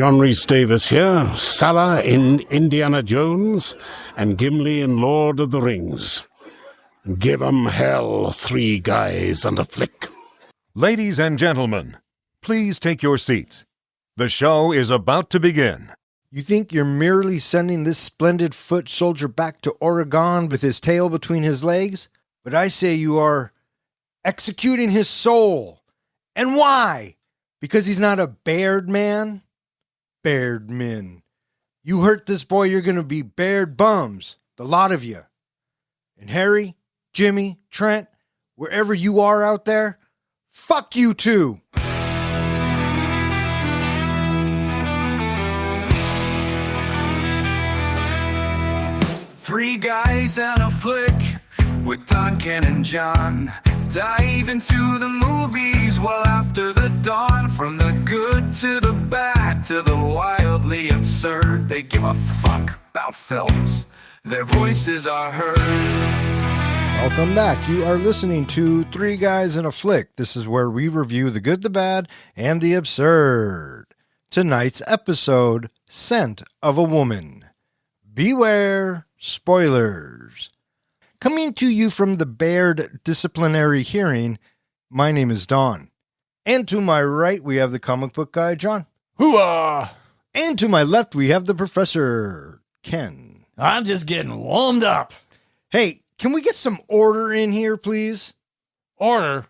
John Rhys Davis here, Salah in Indiana Jones, and Gimli in Lord of the Rings. Give 'em hell, 3 guys and a flick. Ladies and gentlemen, please take your seats. The show is about to begin. You think you're merely sending this splendid foot soldier back to Oregon with his tail between his legs? But I say you are executing his soul. And why? Because he's not a Baird man? Baird men. You hurt this boy, you're going to be Baird bums. The lot of you. And Harry, Jimmy, Trent, wherever you are out there, fuck you too. Three guys and a flick with Duncan and John. Dive into the movies well after the dawn. From the good to the bad to the wildly absurd. They give a fuck about films. Their voices are heard. Welcome back. You are listening to Three Guys and a Flick. This is where we review the good, the bad, and the absurd. Tonight's episode, Scent of a Woman. Beware spoilers. Coming to you from the Baird disciplinary hearing, my name is Don. And to my right, we have the comic book guy, John. Hooah! And to my left, we have the professor, Ken. I'm just getting warmed up. Hey, can we get some order in here, please? Order?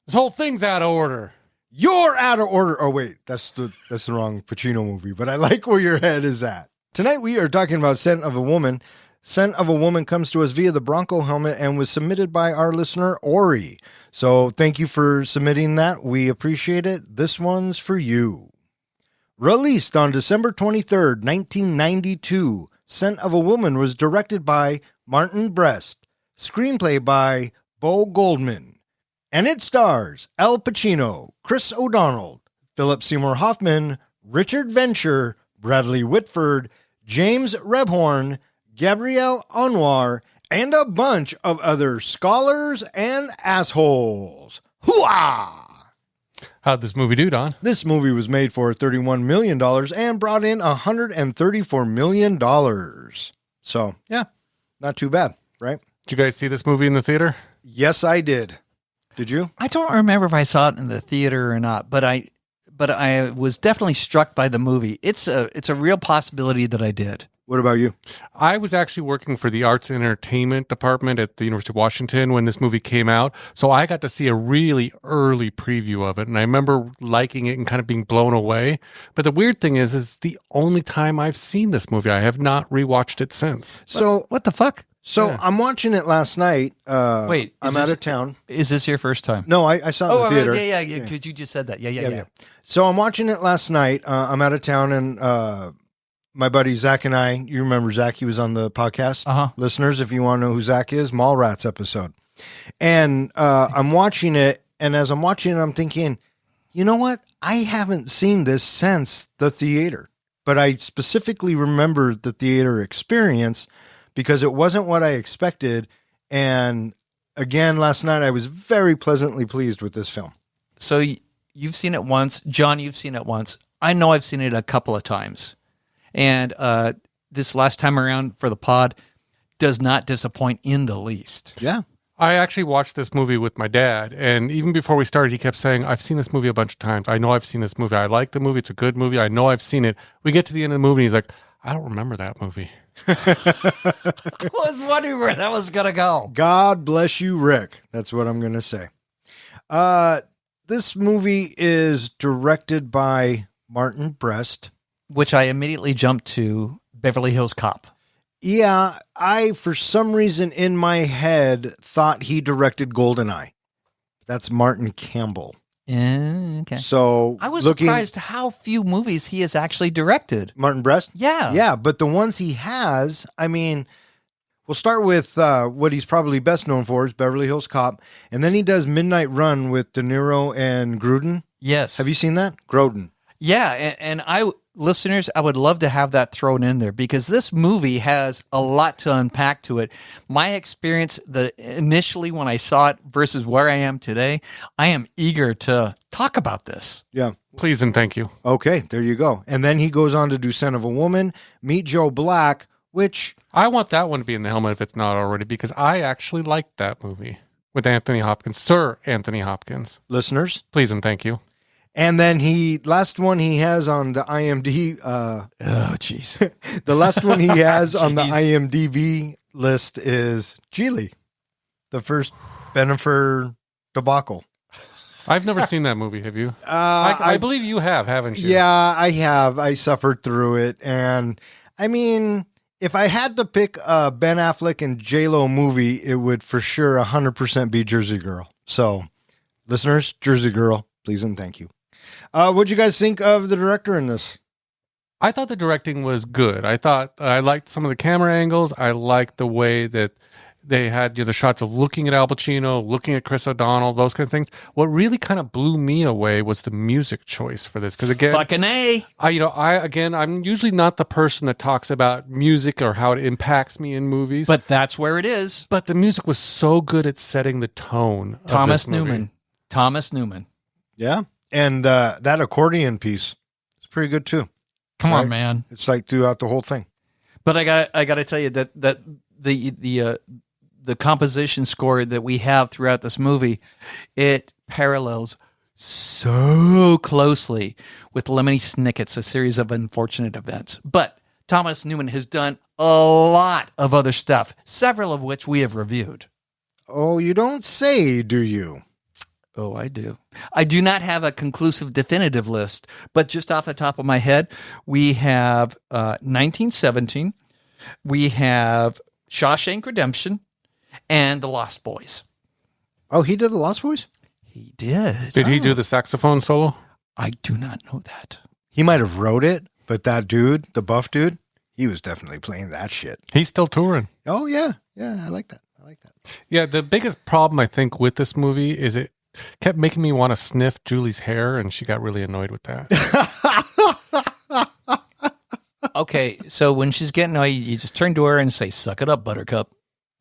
This whole thing's out of order. You're out of order. Oh, wait, that's the wrong Pacino movie, but I like where your head is at. Tonight, we are talking about Scent of a Woman. Scent of a Woman comes to us via the Bronco helmet and was submitted by our listener, Ori. So thank you for submitting that. We appreciate it. This one's for you. Released on December 23rd, 1992, Scent of a Woman was directed by Martin Brest. Screenplay by Bo Goldman. And it stars Al Pacino, Chris O'Donnell, Philip Seymour Hoffman, Richard Venture, Bradley Whitford, James Rebhorn, Gabrielle Anwar, and a bunch of other scholars and assholes. Hooah! How'd this movie do, Don? This movie was made for $31 million and brought in $134 million. So, yeah, not too bad, right? Did you guys see this movie in the theater? Yes, I did. Did you? I don't remember if I saw it in the theater or not, but I was definitely struck by the movie. It's a real possibility that I did. What about you? I was actually working for the Arts and Entertainment Department at the University of Washington when this movie came out. So I got to see a really early preview of it. And I remember liking it and kind of being blown away. But the weird thing is the only time I've seen this movie. I have not rewatched it since. So What the fuck? So Yeah. I'm watching it last night. Wait, I'm out of town. Is this your first time? No, I saw it in the theater. Yeah, because you just said that. Yeah. So I'm watching it last night. I'm out of town, and my buddy Zach and I, you remember Zach, he was on the podcast. Uh-huh. Listeners, if you want to know who Zach is, Mallrats episode. And I'm watching it, and as I'm watching it, I'm thinking, you know what? I haven't seen this since the theater. But I specifically remember the theater experience because it wasn't what I expected. And again, last night, I was very pleasantly pleased with this film. So you've seen it once. John, you've seen it once. I know I've seen it a couple of times. And this last time around for the pod does not disappoint in the least. Yeah. I actually watched this movie with my dad. And even before we started, he kept saying, I've seen this movie a bunch of times. I know I've seen this movie. I like the movie. It's a good movie. I know I've seen it. We get to the end of the movie. And he's like, I don't remember that movie. I was wondering where that was going to go. God bless you, Rick. That's what I'm going to say. This movie is directed by Martin Brest. Which I immediately jumped to Beverly Hills Cop. Yeah, I, for some reason in my head, thought he directed GoldenEye. That's Martin Campbell. Yeah, okay. So I was surprised how few movies he has actually directed. Martin Brest? Yeah. Yeah, but the ones he has, I mean, we'll start with what he's probably best known for is Beverly Hills Cop. And then he does Midnight Run with De Niro and Gruden. Yes. Have you seen that? Grodin. Yeah, and I listeners, I would love to have that thrown in there because this movie has a lot to unpack to it. My experience initially when I saw it versus where I am today, I am eager to talk about this. Yeah. Please and thank you. Okay, there you go. And then he goes on to do Son of a Woman, Meet Joe Black, which I want that one to be in the helmet if it's not already, because I actually liked that movie with Anthony Hopkins, Sir Anthony Hopkins. listeners. Please and thank you. And then last one he has on the IMDb. Oh, jeez. The last one he has on the Jeez. IMDb list is Geely, the first Bennifer debacle. I've never seen that movie. Have you? I believe you have, haven't you? Yeah, I have. I suffered through it. And I mean, if I had to pick a Ben Affleck and J-Lo movie, it would for sure 100% be Jersey Girl. So, listeners, Jersey Girl, please and thank you. What'd you guys think of the director in this? I thought the directing was good. I liked some of the camera angles. I liked the way that they had the shots of looking at Al Pacino, looking at Chris O'Donnell, those kind of things. What really kind of blew me away was the music choice for this. Because again, Fucking A. I'm usually not the person that talks about music or how it impacts me in movies. But that's where it is. But the music was so good at setting the tone. of Thomas this movie. Newman. Thomas Newman. Yeah. And that accordion piece is pretty good too. Come Right. on, man. It's like throughout the whole thing. But I got to tell you that the composition score that we have throughout this movie, it parallels so closely with Lemony Snicket's A Series of Unfortunate Events. But Thomas Newman has done a lot of other stuff, several of which we have reviewed. Oh, you don't say, do you? Oh, I do. I do not have a conclusive definitive list, but just off the top of my head, we have 1917, we have Shawshank Redemption, and The Lost Boys. Oh, he did the Lost Boys? He did. Did he do the saxophone solo? I do not know that. He might have wrote it, but that dude, the buff dude, he was definitely playing that shit. He's still touring. Oh, yeah. Yeah, I like that. Yeah, the biggest problem I think with this movie is it kept making me want to sniff Julie's hair, and she got really annoyed with that. Okay, so when she's getting annoyed, you just turn to her and say, "Suck it up, Buttercup."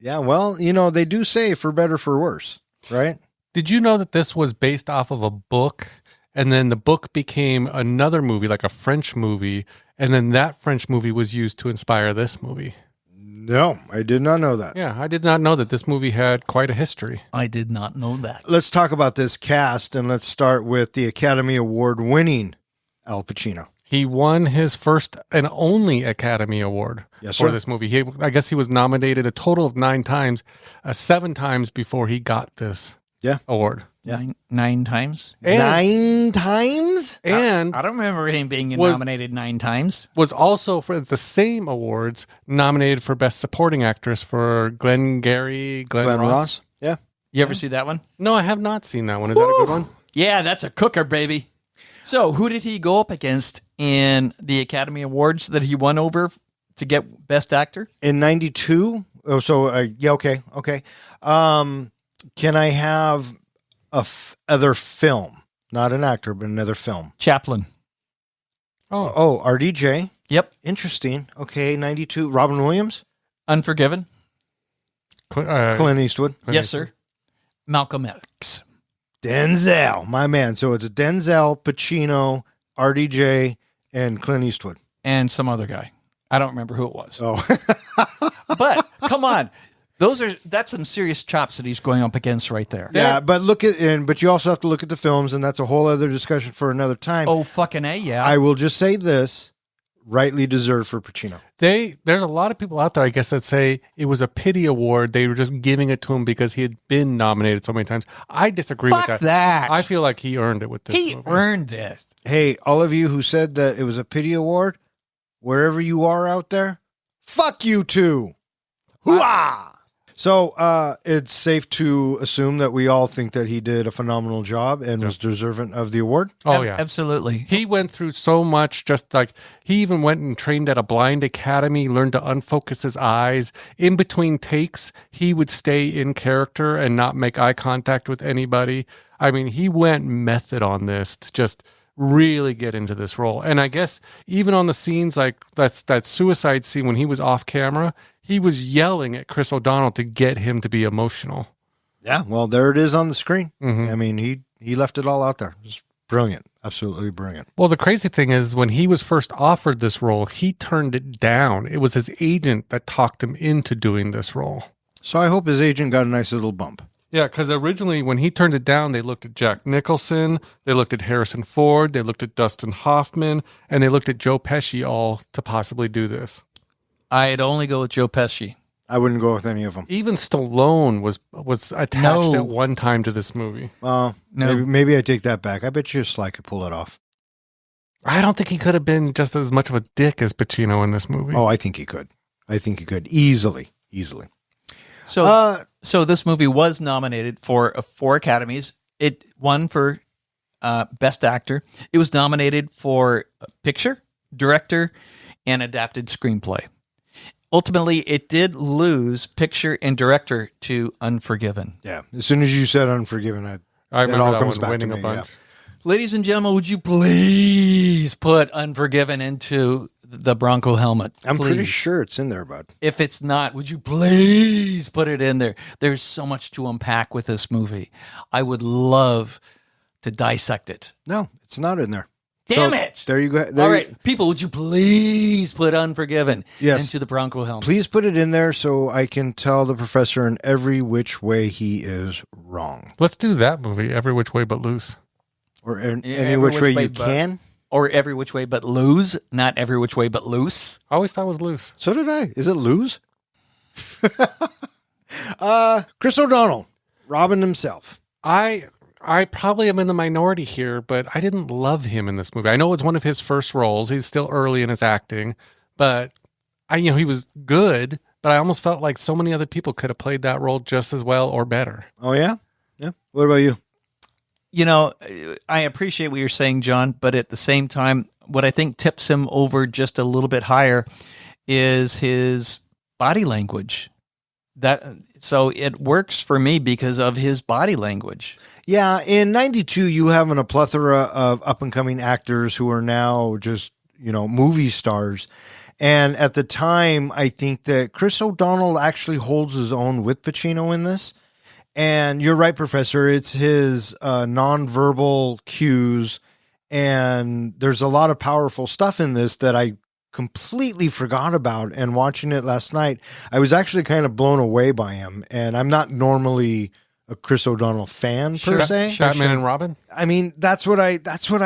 Yeah, well, they do say for better, for worse, right? Did you know that this was based off of a book, and then the book became another movie, like a French movie, and then that French movie was used to inspire this movie? No, I did not know that. Yeah, I did not know that this movie had quite a history. I did not know that. Let's talk about this cast, and let's start with the Academy Award winning Al Pacino. He won his first and only Academy Award Yes, for sir. this movie. I guess he was nominated a total of 9 times, 7 times before he got this award. Yeah. Nine times? And, 9 times? and I don't remember him being Was- nominated 9 times. was also for the same awards nominated for Best Supporting Actress for Glenn Ross. Yeah. You ever see that one? No, I have not seen that one. Is that a good one? Yeah, that's a cooker, baby. So who did he go up against in the Academy Awards that he won over to get Best Actor? In 92? Oh, so, yeah, okay. Can I have other film? Not an actor, but another film. Chaplin. Oh, RDJ. Yep. Interesting. Okay, 92. Robin Williams? Unforgiven. Clint Eastwood. Yes, sir. Malcolm X. Denzel, my man. So it's Denzel, Pacino, RDJ, and Clint Eastwood. And some other guy. I don't remember who it was. Oh, But come on. That's some serious chops that he's going up against right there. yeah. But but you also have to look at the films, and that's a whole other discussion for another time. Oh, fucking A, yeah. I will just say this: rightly deserved for Pacino. There's a lot of people out there, I guess, that say it was a pity award. They were just giving it to him because he had been nominated so many times. I disagree Fuck with that. I feel like he earned it with this He movie. earned it. Hey, all of you who said that it was a pity award, wherever you are out there, fuck you too. Hooah! So it's safe to assume that we all think that he did a phenomenal job and was deserving of the award. Oh, yeah. Absolutely. He went through so much, just like he even went and trained at a blind academy, learned to unfocus his eyes. In between takes, he would stay in character and not make eye contact with anybody. I mean, he went method on this to just really get into this role. And I guess even on the scenes like that suicide scene when he was off camera, he was yelling at Chris O'Donnell to get him to be emotional. Yeah, well, there it is on the screen. Mhm. I mean, he left it all out there. Just brilliant. Absolutely brilliant. Well, the crazy thing is when he was first offered this role, he turned it down. It was his agent that talked him into doing this role. So I hope his agent got a nice little bump. Yeah, because originally when he turned it down, they looked at Jack Nicholson, they looked at Harrison Ford, they looked at Dustin Hoffman, and they looked at Joe Pesci all to possibly do this. I'd only go with Joe Pesci. I wouldn't go with any of them. Even Stallone was attached at one time to this movie. Well, No. maybe I take that back. I bet you Sly could pull it off. I don't think he could have been just as much of a dick as Pacino in this movie. Oh, I think he could. Easily. So this movie was nominated for 4 Academies. It won for Best Actor. It was nominated for Picture, Director, and Adapted Screenplay. Ultimately, it did lose Picture and Director to Unforgiven. Yeah. As soon as you said Unforgiven, I remember all that comes one back to winning a me, bunch. Ladies and gentlemen, would you please put Unforgiven into the Bronco helmet? I'm pretty Please. sure it's in there, bud. If it's not, would you please put it in there? There's so much to unpack with this movie. I would love to dissect it. No, it's not in there. Damn So, it! There you go. All right, people, would you please put Unforgiven Yes. into the Bronco helmet? Please put it in there so I can tell the professor in every which way he is wrong. Let's do that movie, Every Which Way But Loose. Or any Every which way way you but- can. Or Every Which Way But Lose, not Every Which Way But Loose. I always thought it was loose. So did I. Is it lose? Chris O'Donnell, Robin himself. I probably am in the minority here, but I didn't love him in this movie. I know it's one of his first roles. He's still early in his acting, but he was good, but I almost felt like so many other people could have played that role just as well or better. Oh, yeah? Yeah. What about you? You know, I appreciate what you're saying, John, but at the same time, what I think tips him over just a little bit higher is his body language. So it works for me because of his body language. Yeah, in 92, you have a plethora of up-and-coming actors who are now just, movie stars. And at the time, I think that Chris O'Donnell actually holds his own with Pacino in this. And you're right, Professor. It's his nonverbal cues. And there's a lot of powerful stuff in this that I completely forgot about. And watching it last night, I was actually kind of blown away by him. And I'm not normally a Chris O'Donnell fan per se. Batman and Robin? I mean, that's what I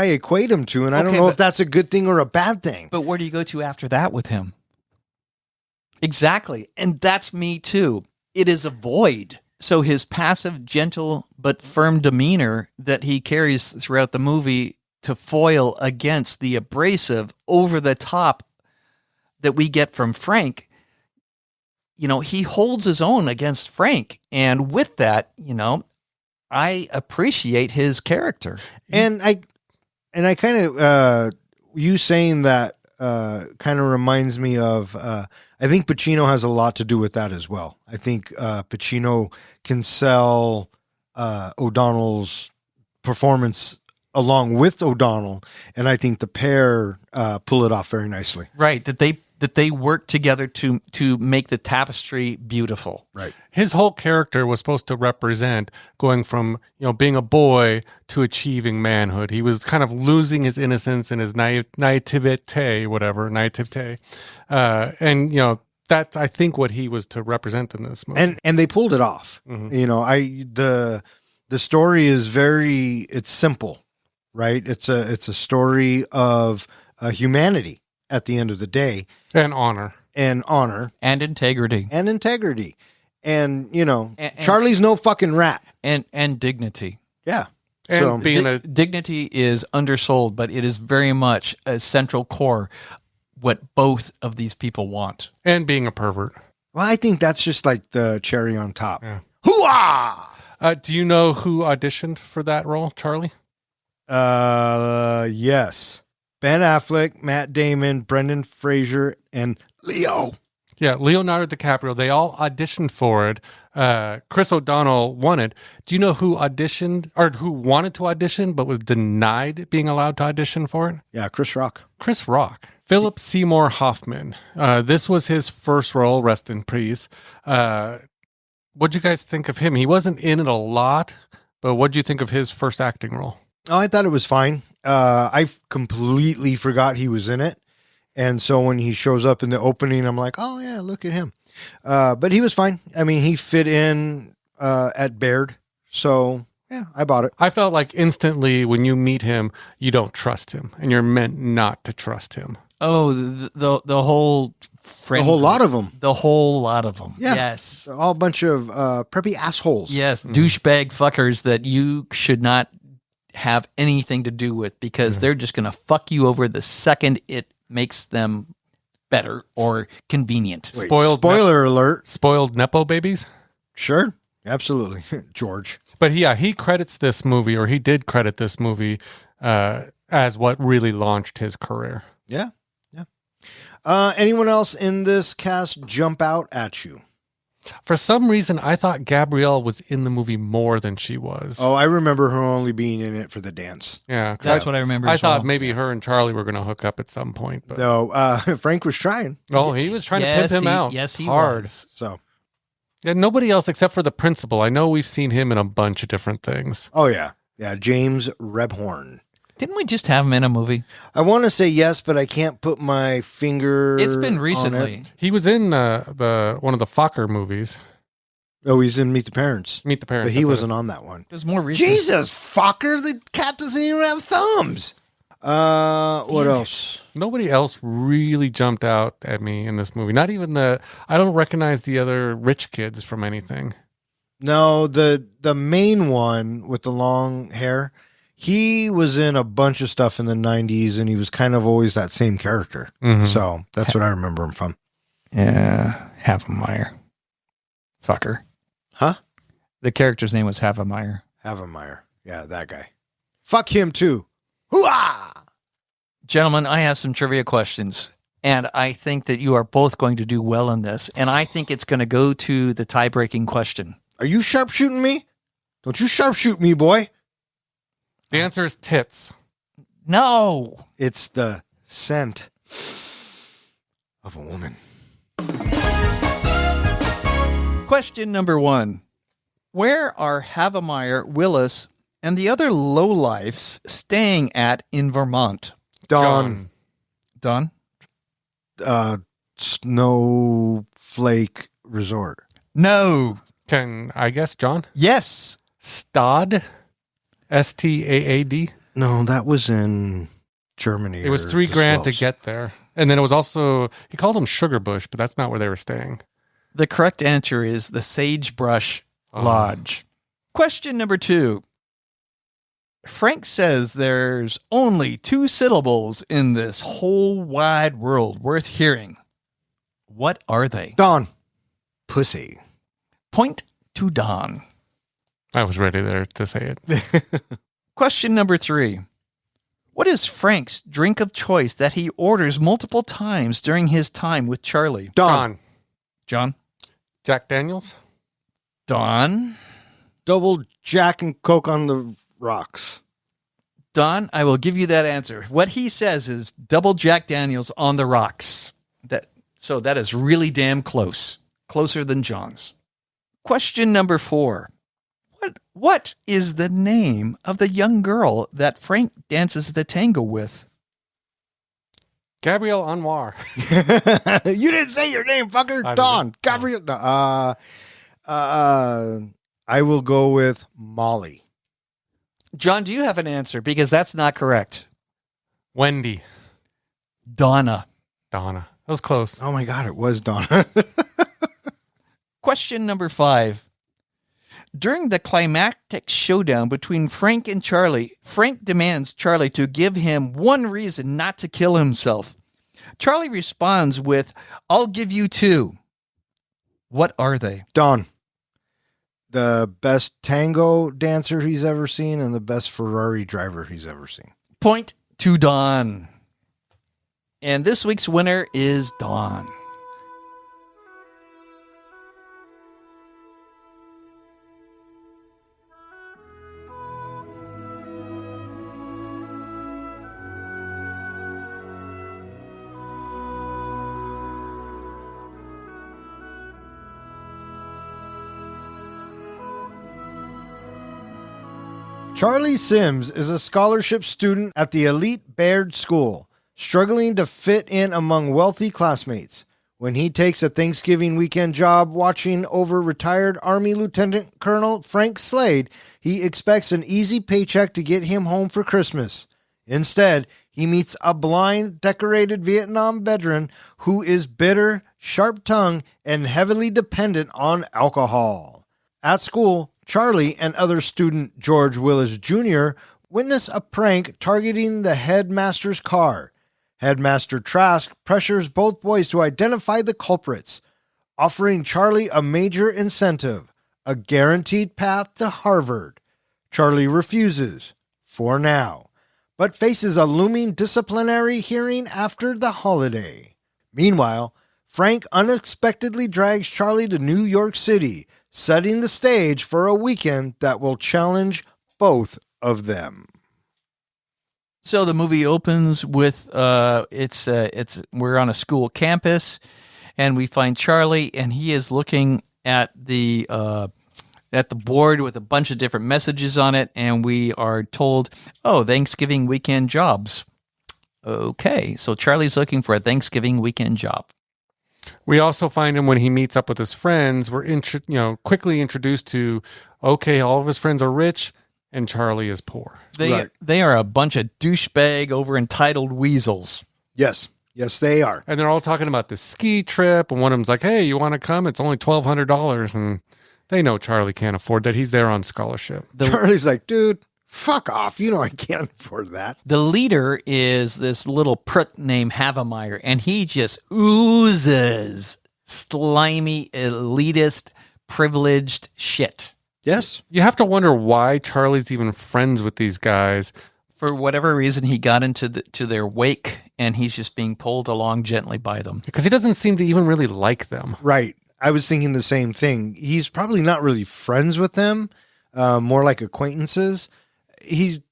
equate him to. And I don't Okay, know but- if that's a good thing or a bad thing. But where do you go to after that with him? Exactly. And that's me too. It is a void. So his passive, gentle, but firm demeanor that he carries throughout the movie to foil against the abrasive, over the top that we get from Frank, he holds his own against Frank. And with that, I appreciate his character. And I kind of, you saying that kind of reminds me of, I think Pacino has a lot to do with that as well. I think Pacino can sell O'Donnell's performance along with O'Donnell, and I think the pair pull it off very nicely. Right, that they work together to make the tapestry beautiful. Right. His whole character was supposed to represent going from, being a boy to achieving manhood. He was kind of losing his innocence and his naivete. And, that's, I think, what he was to represent in this movie. And they pulled it off. Mhm. The story is it's simple, right? It's a story of humanity at the end of the day. And honor. And integrity. And And- Charlie's no fucking rat. And dignity. Yeah. And So- being Dignity is undersold, but it is very much a central core what both of these people want. and being a pervert. Well, I think that's just like the cherry on top. Yeah. Hoo-ah! Do you know who auditioned for that role, Charlie? Yes. Ben Affleck, Matt Damon, Brendan Fraser, and Leo. Yeah, Leonardo DiCaprio. They all auditioned for it. Chris O'Donnell won it. Do you know who auditioned or who wanted to audition but was denied being allowed to audition for it? Yeah, Chris Rock. Chris Rock. Philip Seymour Hoffman. This was his first role. Rest in peace. What'd you guys think of him? He wasn't in it a lot, but what'd you think of his first acting role? Oh, I thought it was fine. I completely forgot he was in it. And so when he shows up in the opening, I'm like, oh, yeah, look at him. But he was fine. I mean, he fit in at Baird. So, yeah, I bought it. I felt like instantly when you meet him, you don't trust him, and you're meant not to trust him. Oh, the whole friend. A whole lot of them. The whole lot of them. Yeah. Yes. All a bunch of preppy assholes. Yes. Douchebag fuckers that you should not have anything to do with because they're just going to fuck you over the second it makes them better or convenient. Wait, Spoiled spoiler alert. Spoiled Nepo babies? Sure. Absolutely. George. But yeah, he credits this movie, or he did credit this movie as what really launched his career. Yeah. Yeah. Anyone else in this cast jump out at you? For some reason, I thought Gabrielle was in the movie more than she was. Oh, I remember her only being in it for the dance. Yeah. 'cause That's what I remember. I as thought well. maybe her and Charlie were going to hook up at some point. But No, Frank was trying. oh, he was trying to pimp him out. Yes, he hard. was. So, Yeah, nobody else except for the principal. I know we've seen him in a bunch of different things. oh yeah. Yeah, James Rebhorn. Didn't we just have him in a movie? I want to say yes, but I can't put my finger It's been on recently. it. He was in the one of the Fokker movies. Oh, he's in Meet the Parents. Meet the Parents. But he that's what it wasn't is. on that one. It was more recent. Jesus, fucker. The cat doesn't even have thumbs. What else? Nobody else really jumped out at me in this movie. Not even I don't recognize the other rich kids from anything. No, the main one with the long hair, he was in a bunch of stuff in the 90s, and he was kind of always that same character. Mhm. So that's what I remember him from. Yeah, Havemeyer. Fucker. Huh? The character's name was Havemeyer. Havemeyer. Yeah, that guy. Fuck him, too. Hoo-ah! Gentlemen, I have some trivia questions, and I think that you are both going to do well in this, and I think it's going to go to the tie-breaking question. Are you sharpshooting me? Don't you sharpshoot me, boy. The answer is tits. No. It's the scent of a woman. Question number 1. Where are Havemeyer, Willis, and the other lowlifes staying at in Vermont? Dawn. Don? Snowflake Resort. No. Can I guess, John? Yes. Stad? Staad? No, that was in Germany. It was or $3,000 to the get there. And then it was also, he called them Sugar Bush, but that's not where they were staying. The correct answer is the Sagebrush Lodge. Question number 2. Frank says there's only 2 syllables in this whole wide world worth hearing. What are they? Dawn. Pussy. Point to Don. I was ready there to say it. Question number 3. What is Frank's drink of choice that he orders multiple times during his time with Charlie? Dawn. John? Jack Daniels? Don? Double Jack and Coke on the rocks. Don, I will give you that answer. What he says is double Jack Daniels on the rocks. So that is really damn close. Closer than John's. Question number 4. What is the name of the young girl that Frank dances the tango with? Gabrielle Anwar. You didn't say your name, fucker. I Dawn. didn't. Gabriel. I will go with Molly. John, do you have an answer? Because that's not correct. Wendy. Donna. Donna. That was close. Oh my God, it was Donna. Question number 5. During the climactic showdown between Frank and Charlie, Frank demands Charlie to give him one reason not to kill himself. Charlie responds with, "I'll give you 2. What are they? Dawn. The best tango dancer he's ever seen and the best Ferrari driver he's ever seen. Point to Dawn. And this week's winner is Dawn. Charlie Sims is a scholarship student at the elite Baird-school, struggling to fit in among wealthy classmates. When he takes a Thanksgiving weekend job watching over retired Army Lieutenant Colonel Frank Slade, he expects an easy paycheck to get him home for Christmas. Instead, he meets a blind, decorated Vietnam veteran who is bitter, sharp-tongued, and heavily dependent on alcohol. At school, Charlie and other student George Willis Jr. witness a prank targeting the headmaster's car. Headmaster Trask pressures both boys to identify the culprits, offering Charlie a major incentive, a guaranteed path to Harvard. Charlie refuses, for now, but faces a looming disciplinary hearing after the holiday. Meanwhile, Frank unexpectedly drags Charlie to New York City, setting the stage for a weekend that will challenge both of them. So the movie opens with we're on a school campus, and we find Charlie, and he is looking at the board with a bunch of different messages on it, and we are told, "Oh, Thanksgiving weekend jobs." Okay, so Charlie's looking for a Thanksgiving weekend job. We also find him when he meets up with his friends. We're quickly introduced to, okay, all of his friends are rich, and Charlie is poor. They are a bunch of douchebag, over entitled weasels. Yes, they are. And they're all talking about this ski trip, and one of them's like, "Hey, you want to come? It's only $1,200." And they know Charlie can't afford that. He's there on scholarship. Charlie's like, "Dude, fuck off. You know I can't afford that." The leader is this little prick named Havemeyer, and he just oozes slimy, elitist, privileged shit. Yes. You have to wonder why Charlie's even friends with these guys. For whatever reason, he got into their wake, and he's just being pulled along gently by them. Because he doesn't seem to even really like them. Right. I was thinking the same thing. He's probably not really friends with them, more like acquaintances. He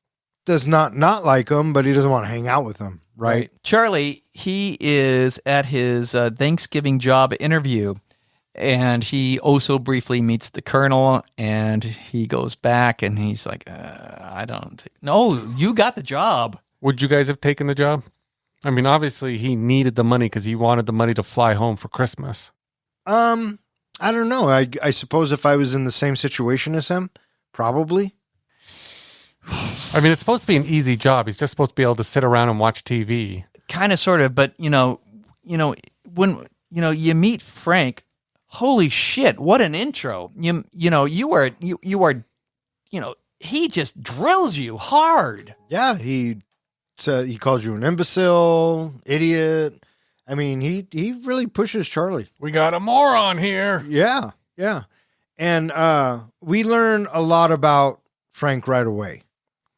does not like them, but he doesn't want to hang out with them, right? Charlie, he is at his Thanksgiving job interview, and he also briefly meets the colonel, and he goes back, and he's like, no, you got the job. Would you guys have taken the job? I mean, obviously he needed the money because he wanted the money to fly home for Christmas. I don't know. I suppose if I was in the same situation as him, probably. I mean, it's supposed to be an easy job. He's just supposed to be able to sit around and watch TV. Kind of, sort of, but when you meet Frank, holy shit, what an intro. He just drills you hard. Yeah, he calls you an imbecile, idiot. I mean, he really pushes Charlie. We got a moron here. Yeah. And we learn a lot about Frank right away,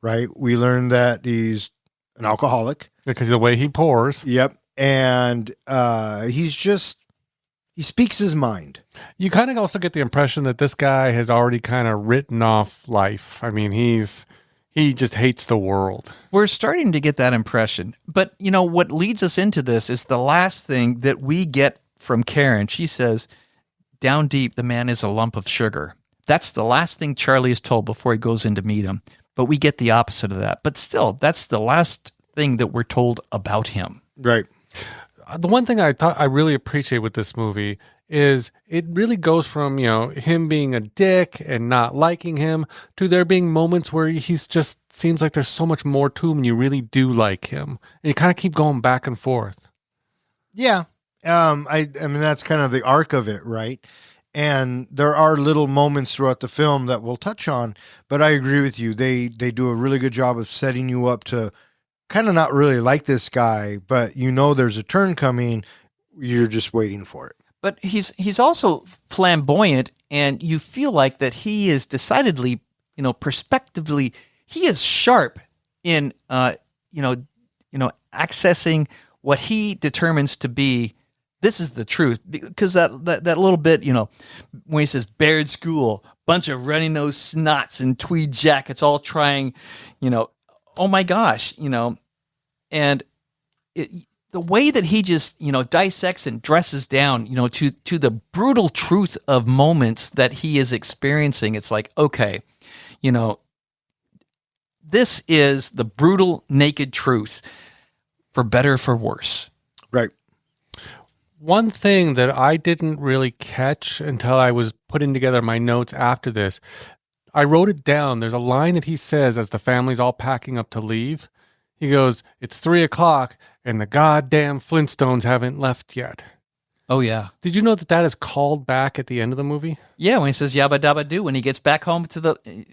right? We learn that he's an alcoholic. Because of the way he pours. Yep. And he speaks his mind. You kind of also get the impression that this guy has already kind of written off life. I mean, he just hates the world. We're starting to get that impression. But, what leads us into this is the last thing that we get from Karen. She says, down deep, the man is a lump of sugar. That's the last thing Charlie is told before he goes in to meet him. But we get the opposite of that. But still, that's the last thing that we're told about him. Right. The one thing I thought I really appreciate with this movie is it really goes from, him being a dick and not liking him to there being moments where he's just seems like there's so much more to him and you really do like him. And you kind of keep going back and forth. Yeah. I mean, that's kind of the arc of it, right? And there are little moments throughout the film that we'll touch on, but I agree with you. They do a really good job of setting you up to kind of not really like this guy, but there's a turn coming. You're just waiting for it. But he's also flamboyant, and you feel like that he is decidedly, prospectively, he is sharp in, accessing what he determines to be. This is the truth, because that little bit, when he says Baird-school, bunch of runny-nosed snots in tweed jackets, all trying, oh my gosh, and the way that he just, dissects and dresses down, to the brutal truth of moments that he is experiencing, it's like, okay, This is the brutal, naked truth, for better or for worse. Right. One thing that I didn't really catch until I was putting together my notes after this, I wrote it down. There's a line that he says as the family's all packing up to leave. He goes, "It's 3:00 and the goddamn Flintstones haven't left yet." Oh, yeah. Did you know that that is called back at the end of the movie? Yeah, when he says yabba dabba do, when he gets back home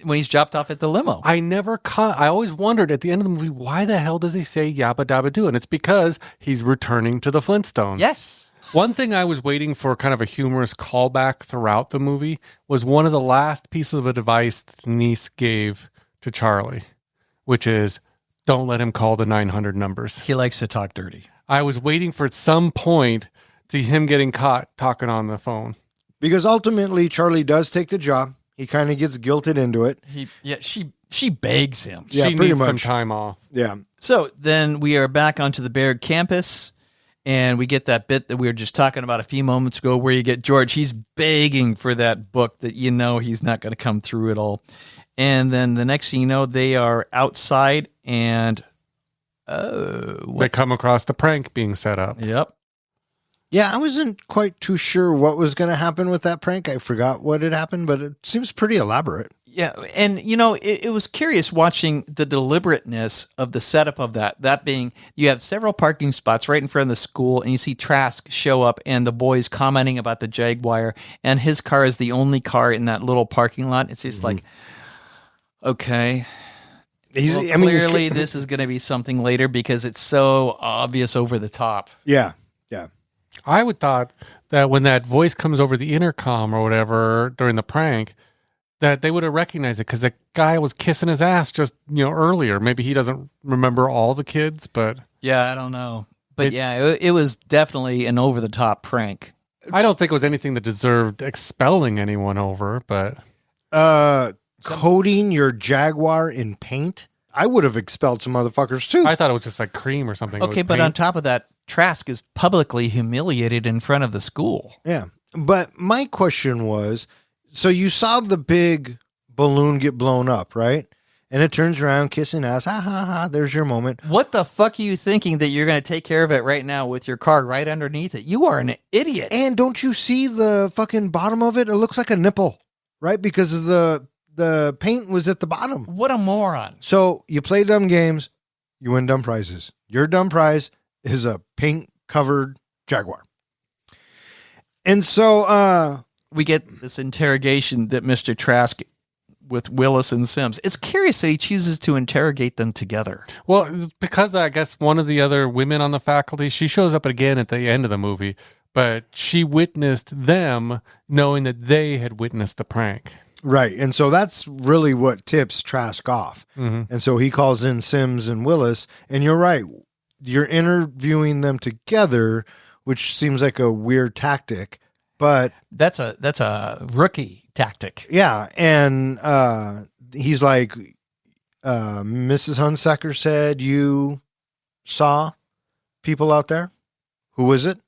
when he's dropped off at the limo. I always wondered at the end of the movie, why the hell does he say yabba dabba do? And it's because he's returning to the Flintstones. Yes. One thing I was waiting for, kind of a humorous callback throughout the movie, was one of the last pieces of advice the niece gave to Charlie, which is, don't let him call the 900 numbers. He likes to talk dirty. I was waiting for at some point to him getting caught talking on the phone. Because ultimately, Charlie does take the job. He kind of gets guilted into it. She begs him. Yeah, She pretty needs some much. time off. Yeah. So then we are back onto the Baird campus, and we get that bit that we were just talking about a few moments ago where you get George. He's begging for that book that you know he's not going to come through at all. And then the next thing you know, they are outside and... They come across the prank being set up. Yep. Yeah, I wasn't quite too sure what was going to happen with that prank. I forgot what had happened, but it seems pretty elaborate. Yeah, and you know, it was curious watching the deliberateness of the setup of that. That being, you have several parking spots right in front of the school, and you see Trask show up, and the boys commenting about the Jaguar, and his car is the only car in that little parking lot. It's just like, okay, clearly this is going to be something later because it's so obvious over the top. Yeah. I would thought that when that voice comes over the intercom or whatever during the prank, that they would have recognized it because the guy was kissing his ass just earlier. Maybe he doesn't remember all the kids, but yeah, I don't know. But it was definitely an over the top prank. I don't think it was anything that deserved expelling anyone over. But coating your Jaguar in paint, I would have expelled some motherfuckers too. I thought it was just like cream or something. Okay, but on top of that, Trask is publicly humiliated in front of the school. Yeah. But my question was, so you saw the big balloon get blown up, right? And it turns around, kissing ass. Ha, ha, ha. There's your moment. What the fuck are you thinking that you're going to take care of it right now with your car right underneath it? You are an idiot. And don't you see the fucking bottom of it? It looks like a nipple, right? Because of the paint was at the bottom. What a moron. So you play dumb games, you win dumb prizes. Your dumb prize is a paint-covered Jaguar. And so we get this interrogation that Mr. Trask with Willis and Sims. It's curious that he chooses to interrogate them together. Well, because I guess one of the other women on the faculty, she shows up again at the end of the movie, but she witnessed them knowing that they had witnessed the prank. right. And so that's really what tips Trask off. Mm-hmm. And so he calls in Sims and Willis. And you're right. You're interviewing them together, which seems like a weird tactic. But That's a rookie tactic. yeah, and he's like, Mrs. Hunsaker said you saw people out there. Who is it?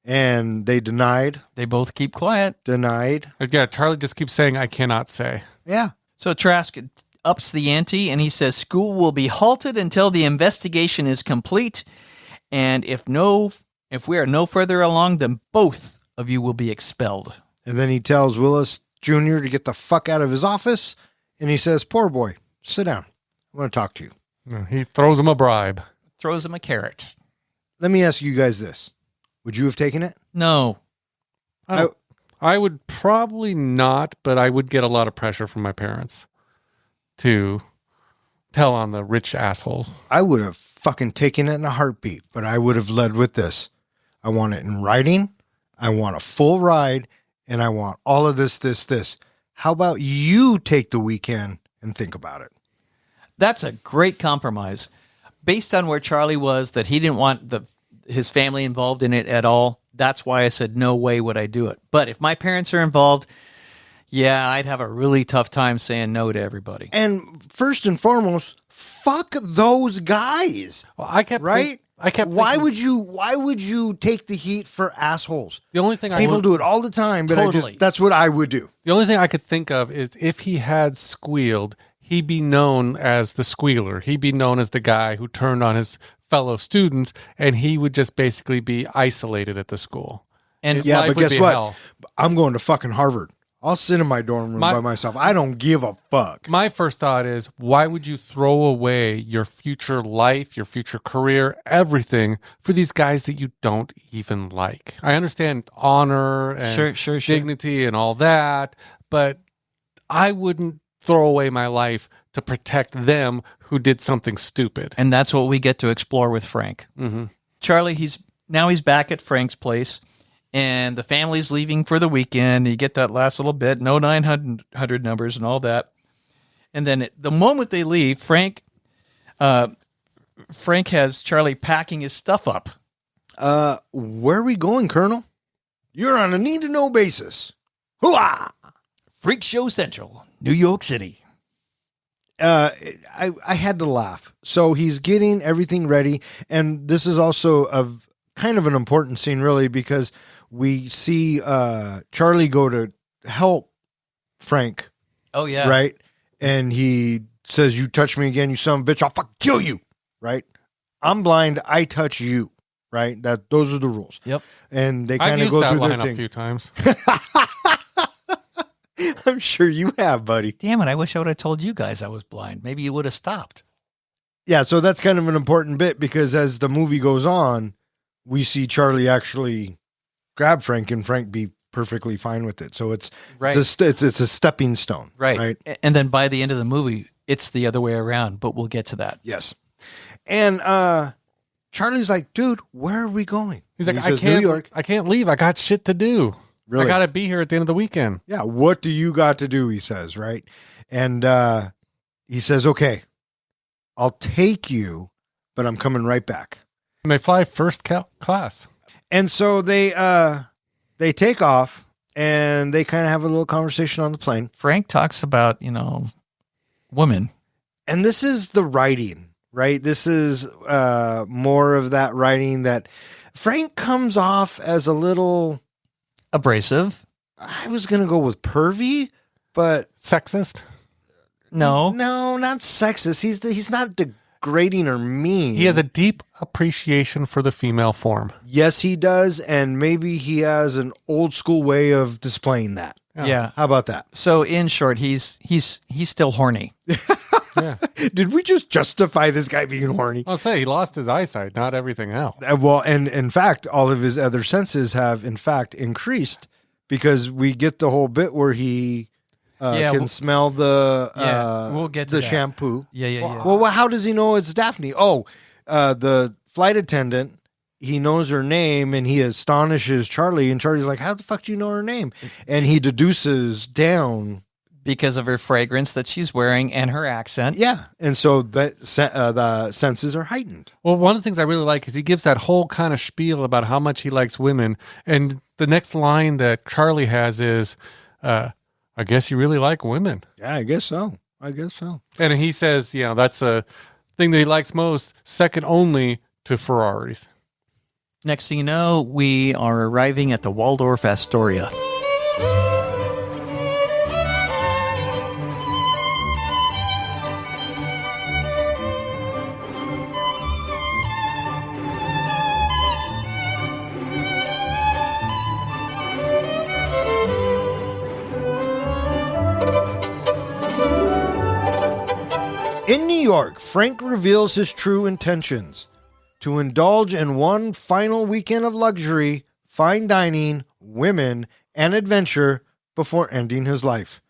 And they denied. They both keep quiet. Yeah, Charlie just keeps saying, "I cannot say." Yeah. So Trask ups the ante and he says school will be halted until the investigation is complete. And if we are no further along, then both of you will be expelled. And then he tells Willis Jr. to get the fuck out of his office. And he says, poor boy, sit down. I want to talk to you. He throws him a bribe. Throws him a carrot. Let me ask you guys this. Would you have taken it? No. I would probably not, but I would get a lot of pressure from my parents to tell on the rich assholes. I would have fucking taken it in a heartbeat, but I would have led with this. I want it in writing. I want a full ride, and I want all of this. How about you take the weekend and think about it? That's a great compromise. Based on where Charlie was, that he didn't want his family involved in it at all. That's why I said, no way would I do it. But if my parents are involved, yeah, I'd have a really tough time saying no to everybody. And first and foremost, fuck those guys. Well, I kept right? Why thinking, would you take the heat for assholes? the only thing People do it all the time, but Totally. that's what I would do. The only thing I could think of is if he had squealed, he'd be known as the squealer. He'd be known as the guy who turned on his fellow students, and he would just basically be isolated at the school. And His Yeah, life but would guess be what? hell. I'm going to fucking Harvard. I'll sit in my dorm room by myself. I don't give a fuck. My first thought is, why would you throw away your future life, your future career, everything for these guys that you don't even like? I understand honor and Sure. dignity and all that, but I wouldn't throw away my life to protect them who did something stupid. And that's what we get to explore with Frank. Mm-hmm. Charlie, he's back at Frank's place, and the family's leaving for the weekend. You get that last little bit, no 900 numbers and all that. And then the moment they leave, Frank has Charlie packing his stuff up. Where are we going, Colonel? You're on a need-to-know basis. Hooah! Freak Show Central, New York City. I had to laugh. So he's getting everything ready, and this is also kind of an important scene, really, because we see Charlie go to help Frank, Oh, yeah. right? And he says, "You touch me again, you son of a bitch, I'll fucking kill you," right? I'm blind, I touch you, right? Those are the rules. Yep. And they I've kind of used go that through their line a thing. few times. I'm sure you have, buddy. Damn it, I wish I would have told you guys I was blind. Maybe you would have stopped. Yeah, so that's kind of an important bit because as the movie goes on, we see Charlie actually grab Frank and Frank be perfectly fine with it. So it's Right. it's a stepping stone. Right. And then by the end of the movie, it's the other way around, but we'll get to that. Yes. And Charlie's like, "Dude, where are we going?" He's And like, he I says, "New York." can't leave. I got shit to do. Really? I got to be here at the end of the weekend. Yeah, what do you got to do? He says, right? And he says, "Okay, I'll take you, but I'm coming right back." And they fly first class. And so they take off and they kind of have a little conversation on the plane. Frank talks about, women. And this is the writing, right? This is more of that writing that Frank comes off as a little, Abrasive. I was going to go with pervy, but Sexist. No. no, not sexist. He's not degrading or mean. He has a deep appreciation for the female form. Yes, he does. And maybe he has an old school way of displaying that. Yeah. How about that? So in short, he's still horny. Yeah. Did we just justify this guy being horny? I'll say he lost his eyesight, not everything else. Well, and in fact, all of his other senses have, in fact, increased because we get the whole bit where he can smell the we'll get to the that. shampoo. Yeah. Well, how does he know it's Daphne? Oh, the flight attendant, he knows her name, and he astonishes Charlie, and Charlie's like, "How the fuck do you know her name?" And he deduces down. Because of her fragrance that she's wearing and her accent. Yeah, and so that the senses are heightened. Well, one of the things I really like is he gives that whole kind of spiel about how much he likes women. And the next line that Charlie has is, I guess you really like women. Yeah, I guess so. And he says, that's a thing that he likes most, second only to Ferraris. Next thing you know, we are arriving at the Waldorf Astoria. In New York, Frank reveals his true intentions: to indulge in one final weekend of luxury, fine dining, women, and adventure before ending his life.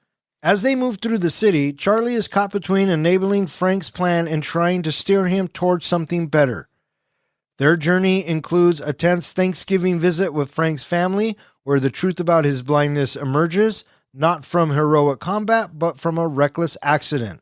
As they move through the city, Charlie is caught between enabling Frank's plan and trying to steer him towards something better. Their journey includes a tense Thanksgiving visit with Frank's family, where the truth about his blindness emerges, not from heroic combat, but from a reckless accident.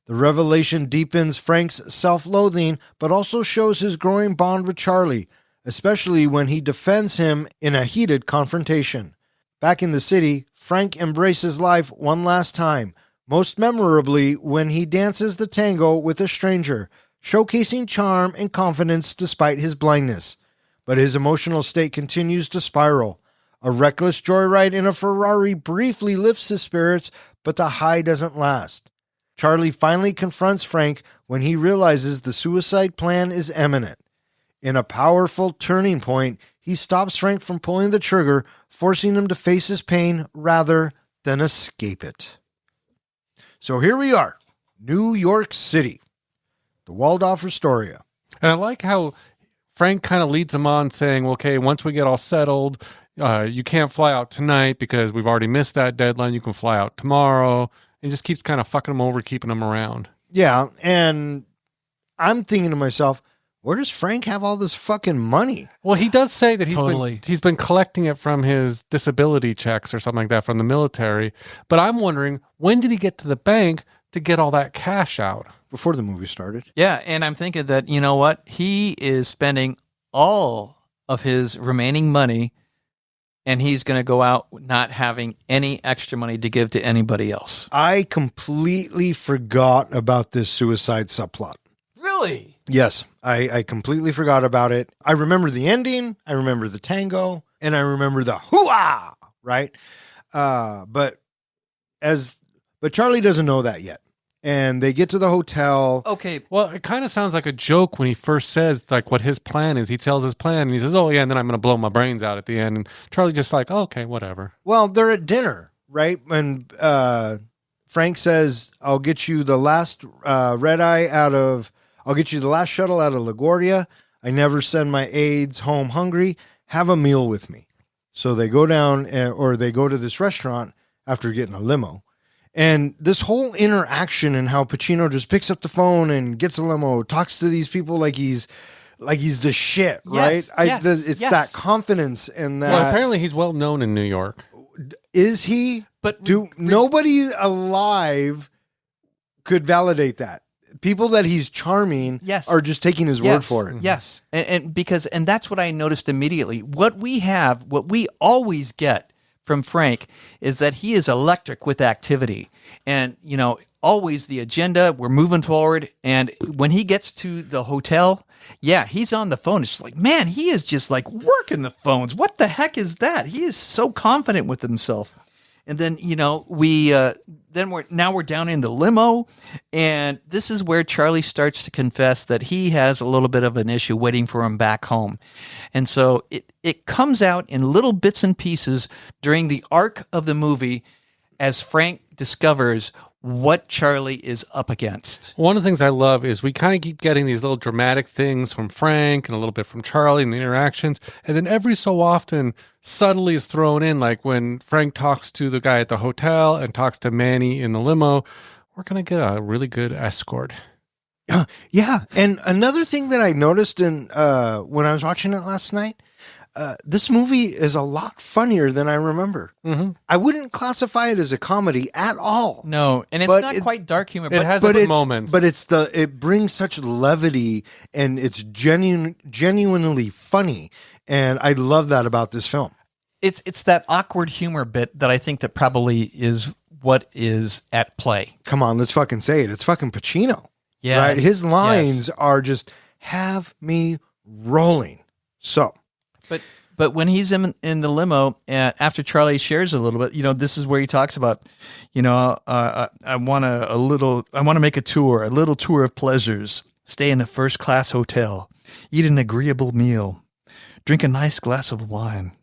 The revelation deepens Frank's self-loathing, but also shows his growing bond with Charlie, especially when he defends him in a heated confrontation. Back in the city, Frank embraces life one last time, most memorably when he dances the tango with a stranger, showcasing charm and confidence despite his blindness. But his emotional state continues to spiral. A reckless joyride in a Ferrari briefly lifts his spirits, but the high doesn't last. Charlie finally confronts Frank when he realizes the suicide plan is imminent. In a powerful turning point, he stops Frank from pulling the trigger, forcing him to face his pain rather than escape it. So here we are, New York City, the Waldorf Astoria. And I like how Frank kind of leads him on saying, okay, once we get all settled, you can't fly out tonight because we've already missed that deadline. You can fly out tomorrow. And just keeps kind of fucking him over, keeping him around. Yeah, and I'm thinking to myself, where does Frank have all this fucking money? Well, he does say that Totally. he's been collecting it from his disability checks or something like that from the military. But I'm wondering, when did he get to the bank to get all that cash out? Before the movie started. Yeah, and I'm thinking that, you know what? He is spending all of his remaining money, and he's going to go out not having any extra money to give to anybody else. I completely forgot about this suicide subplot. Really? Yes, I completely forgot about it. I remember the ending, I remember the tango, and I remember the hoo-ah, right? But Charlie doesn't know that yet. And they get to the hotel. Okay. Well, it kind of sounds like a joke when he first says like what his plan is. He tells his plan and he says, oh yeah, and then I'm going to blow my brains out at the end. And Charlie just like, oh, okay, whatever. Well, they're at dinner, right? When Frank says, I'll get you the last I'll get you the last shuttle out of LaGuardia. I never send my aides home hungry. Have a meal with me. So they go down or they go to this restaurant after getting a limo. And this whole interaction and how Pacino just picks up the phone and gets a limo, talks to these people like he's the shit, right? Yes, It's yes. that confidence and that. Well, apparently he's well known in New York. Is he? But nobody alive could validate that. People that he's charming Yes. are just taking his word for it. Yes. And that's what I noticed immediately. What we always get from Frank is that he is electric with activity. And, you know, always the agenda, we're moving forward. And when he gets to the hotel, yeah, he's on the phone. It's just like, man, he is just like working the phones. What the heck is that? He is so confident with himself. And then, you know, we're down in the limo, and this is where Charlie starts to confess that he has a little bit of an issue waiting for him back home. And so it comes out in little bits and pieces during the arc of the movie as Frank discovers what Charlie is up against. One of the things I love is we kind of keep getting these little dramatic things from Frank and a little bit from Charlie and the interactions. And then every so often, subtly is thrown in, like when Frank talks to the guy at the hotel and talks to Manny in the limo, we're going to get a really good escort. Yeah. And another thing that I noticed when I was watching it last night, this movie is a lot funnier than I remember. Mm-hmm. I wouldn't classify it as a comedy at all. No, and it's not quite dark humor. It has its moments. But it brings such levity, and it's genuinely funny. And I love that about this film. It's that awkward humor bit that I think that probably is what is at play. Come on, let's fucking say it. It's fucking Pacino. Yes, Right? His lines yes. are just, have me rolling. So... But when he's in the limo, after Charlie shares a little bit, you know, this is where he talks about, you know, I want to make a little tour of pleasures, stay in a first class hotel, eat an agreeable meal, drink a nice glass of wine,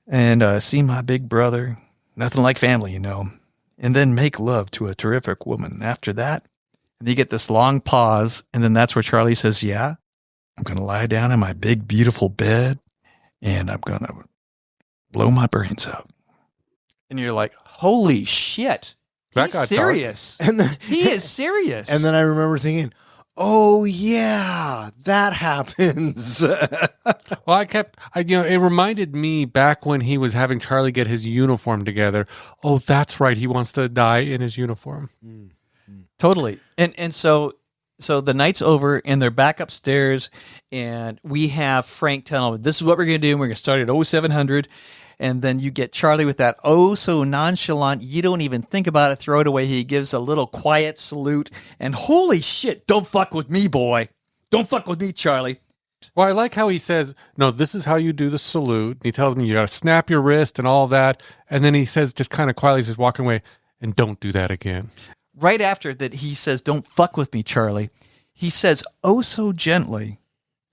and see my big brother. Nothing like family, you know, and then make love to a terrific woman. After that, and you get this long pause, and then that's where Charlie says, yeah. I'm going to lie down in my big, beautiful bed, and I'm going to blow my brains out. And you're like, holy shit. That He's got serious. And then, He is serious. And then I remember thinking, oh, yeah, that happens. Well, it reminded me back when he was having Charlie get his uniform together. Oh, that's right. He wants to die in his uniform. Totally. And so the night's over, and they're back upstairs, and we have Frank telling them, this is what we're going to do. And we're going to start at 0700. And then you get Charlie with that so nonchalant, you don't even think about it, throw it away. He gives a little quiet salute, and holy shit, don't fuck with me, boy. Don't fuck with me, Charlie. Well, I like how he says, no, this is how you do the salute. And he tells me you got to snap your wrist and all that. And then he says, just kind of quietly, he's just walking away, and don't do that again. right after that he says, "Don't fuck with me, Charlie," he says, oh so gently,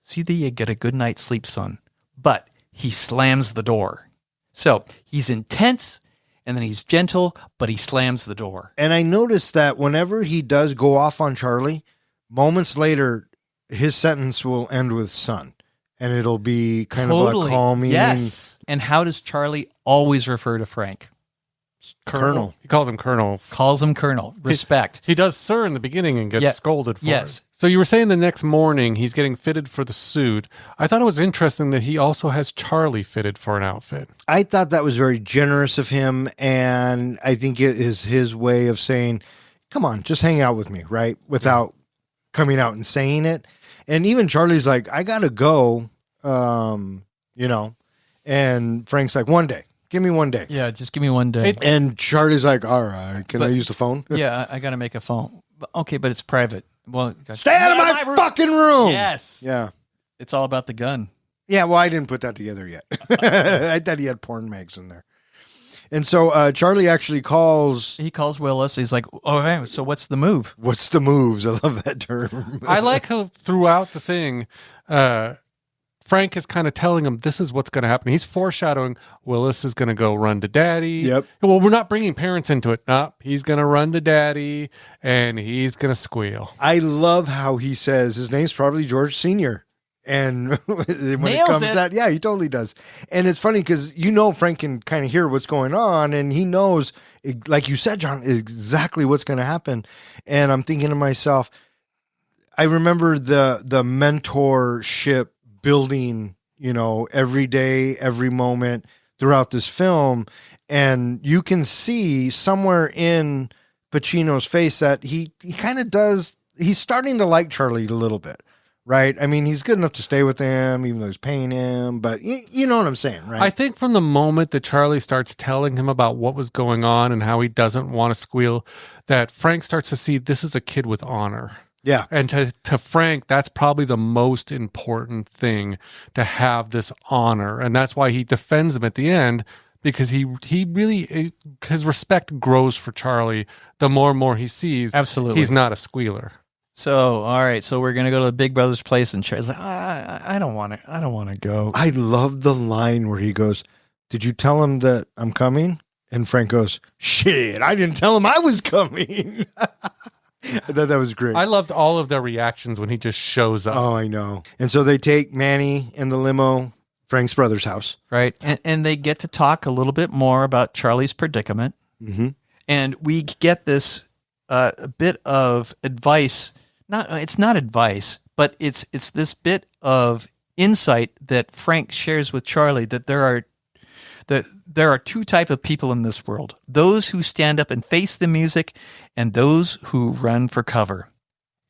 "See that you get a good night's sleep, son." But he slams the door. So he's intense, and then he's gentle, but he slams the door. And I noticed that whenever he does go off on Charlie, moments later, his sentence will end with "son." And it'll be kind of a calming. Yes. And how does Charlie always refer to Frank? Colonel. He calls him Colonel. Calls him Colonel. Respect. He does sir in the beginning and gets scolded for it. Yes. So you were saying the next morning he's getting fitted for the suit. I thought it was interesting that he also has Charlie fitted for an outfit. I thought that was very generous of him. And I think it is his way of saying, come on, just hang out with me, right? Without coming out and saying it. And even Charlie's like, I got to go, you know. And Frank's like, one day. Give me one day. Yeah, just give me one day. And Charlie's like, all right, can I use the phone? Yeah, I got to make a phone. Okay, but it's private. Well, stay out of my fucking room. Yes. Yeah. It's all about the gun. Yeah, well, I didn't put that together yet. I thought he had porn mags in there. And so Charlie actually calls. He calls Willis. He's like, all right, so what's the move? What's the moves? I love that term. I like how throughout the thing, Frank is kind of telling him this is what's going to happen. He's foreshadowing Willis is going to go run to daddy. Yep. Well, we're not bringing parents into it. No, he's going to run to daddy and he's going to squeal. I love how he says his name's probably George Sr. And when it comes out, yeah, he totally does. And it's funny because, you know, Frank can kind of hear what's going on and he knows, like you said, John, exactly what's going to happen. And I'm thinking to myself, I remember the mentorship building, you know, every day, every moment throughout this film. And you can see somewhere in Pacino's face that he kind of does, he's starting to like Charlie a little bit, right? I mean, he's good enough to stay with him, even though he's paying him, but you know what I'm saying, right? I think from the moment that Charlie starts telling him about what was going on and how he doesn't want to squeal, that Frank starts to see this is a kid with honor. Yeah. And to Frank, that's probably the most important thing, to have this honor. And that's why he defends him at the end, because he really, his respect grows for Charlie the more and more he sees. Absolutely. He's not a squealer. So, all right. So we're going to go to the Big Brother's place, and Charlie's like, I don't want to go. I love the line where he goes, did you tell him that I'm coming? And Frank goes, shit, I didn't tell him I was coming. I thought that was great. I loved all of their reactions when he just shows up. Oh, I know. And so they take Manny in the limo, Frank's brother's house. Right. And they get to talk a little bit more about Charlie's predicament. Mm-hmm. And we get this a bit of advice. It's not advice, but it's this bit of insight that Frank shares with Charlie, that there are two types of people in this world: those who stand up and face the music, and those who run for cover.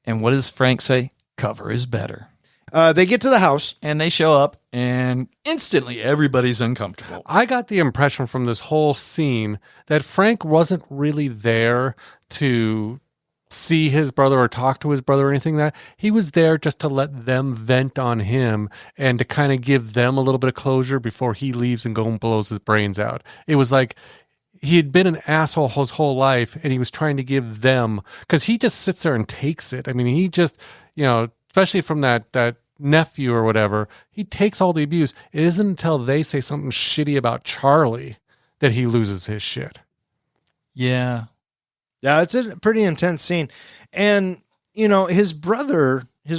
And what does Frank say? Cover is better. They get to the house. And they show up, and instantly everybody's uncomfortable. I got the impression from this whole scene that Frank wasn't really there to see his brother or talk to his brother or anything like that. He was there just to let them vent on him and to kind of give them a little bit of closure before he leaves and goes and blows his brains out. It was like he had been an asshole his whole life, and he was trying to give them, because he just sits there and takes it. I mean, he just, you know, especially from that nephew or whatever, he takes all the abuse. It isn't until they say something shitty about Charlie that he loses his shit. Yeah. Yeah, it's a pretty intense scene. And, you know, his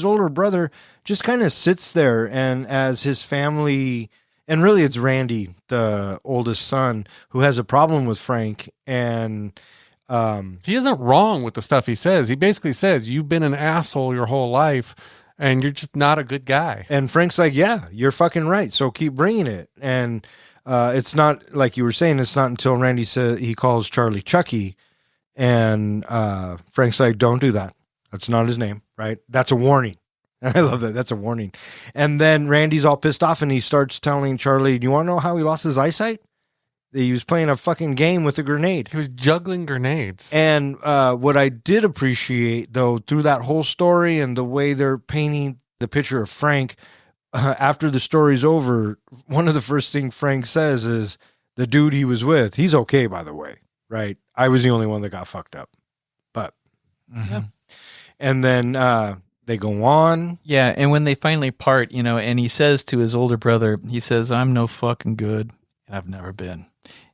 older brother, just kind of sits there, and as his family, and really it's Randy, the oldest son, who has a problem with Frank. And he isn't wrong with the stuff he says. He basically says, you've been an asshole your whole life, and you're just not a good guy. And Frank's like, yeah, you're fucking right, so keep bringing it. And it's not, like you were saying, it's not until Randy says he calls Charlie Chucky, and Frank's like, don't do that. That's not his name, right? That's a warning. I love that. That's a warning. And then Randy's all pissed off, and he starts telling Charlie, do you want to know how he lost his eyesight? He was playing a fucking game with a grenade. He was juggling grenades. And what I did appreciate, though, through that whole story and the way they're painting the picture of Frank, after the story's over, one of the first things Frank says is, the dude he was with, he's okay, by the way, right? I was the only one that got fucked up. But And then they go on. Yeah, and when they finally part, and he says to his older brother, he says, "I'm no fucking good, and I've never been."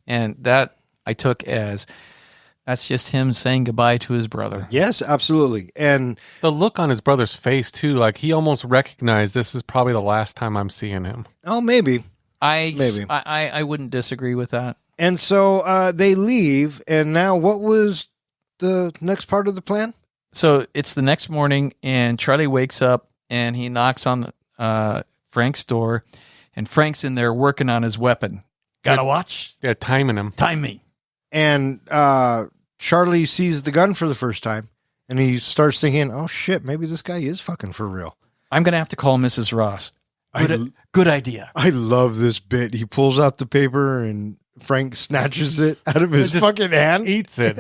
And that I took as that's just him saying goodbye to his brother. Yes, absolutely. And The look on his brother's face too, like he almost recognized this is probably the last time I'm seeing him. maybe. Maybe I wouldn't disagree with that. And so they leave. And now what was the next part of the plan? So it's the next morning, and Charlie wakes up and he knocks on Frank's door, and Frank's in there working on his weapon. Got a watch? Yeah, timing him. Time me. And Charlie sees the gun for the first time, and he starts thinking, "Oh shit, maybe this guy is fucking for real." I'm gonna have to call Mrs. Ross. Good idea. I love this bit. He pulls out the paper, and Frank snatches it out of his fucking hand. Eats it.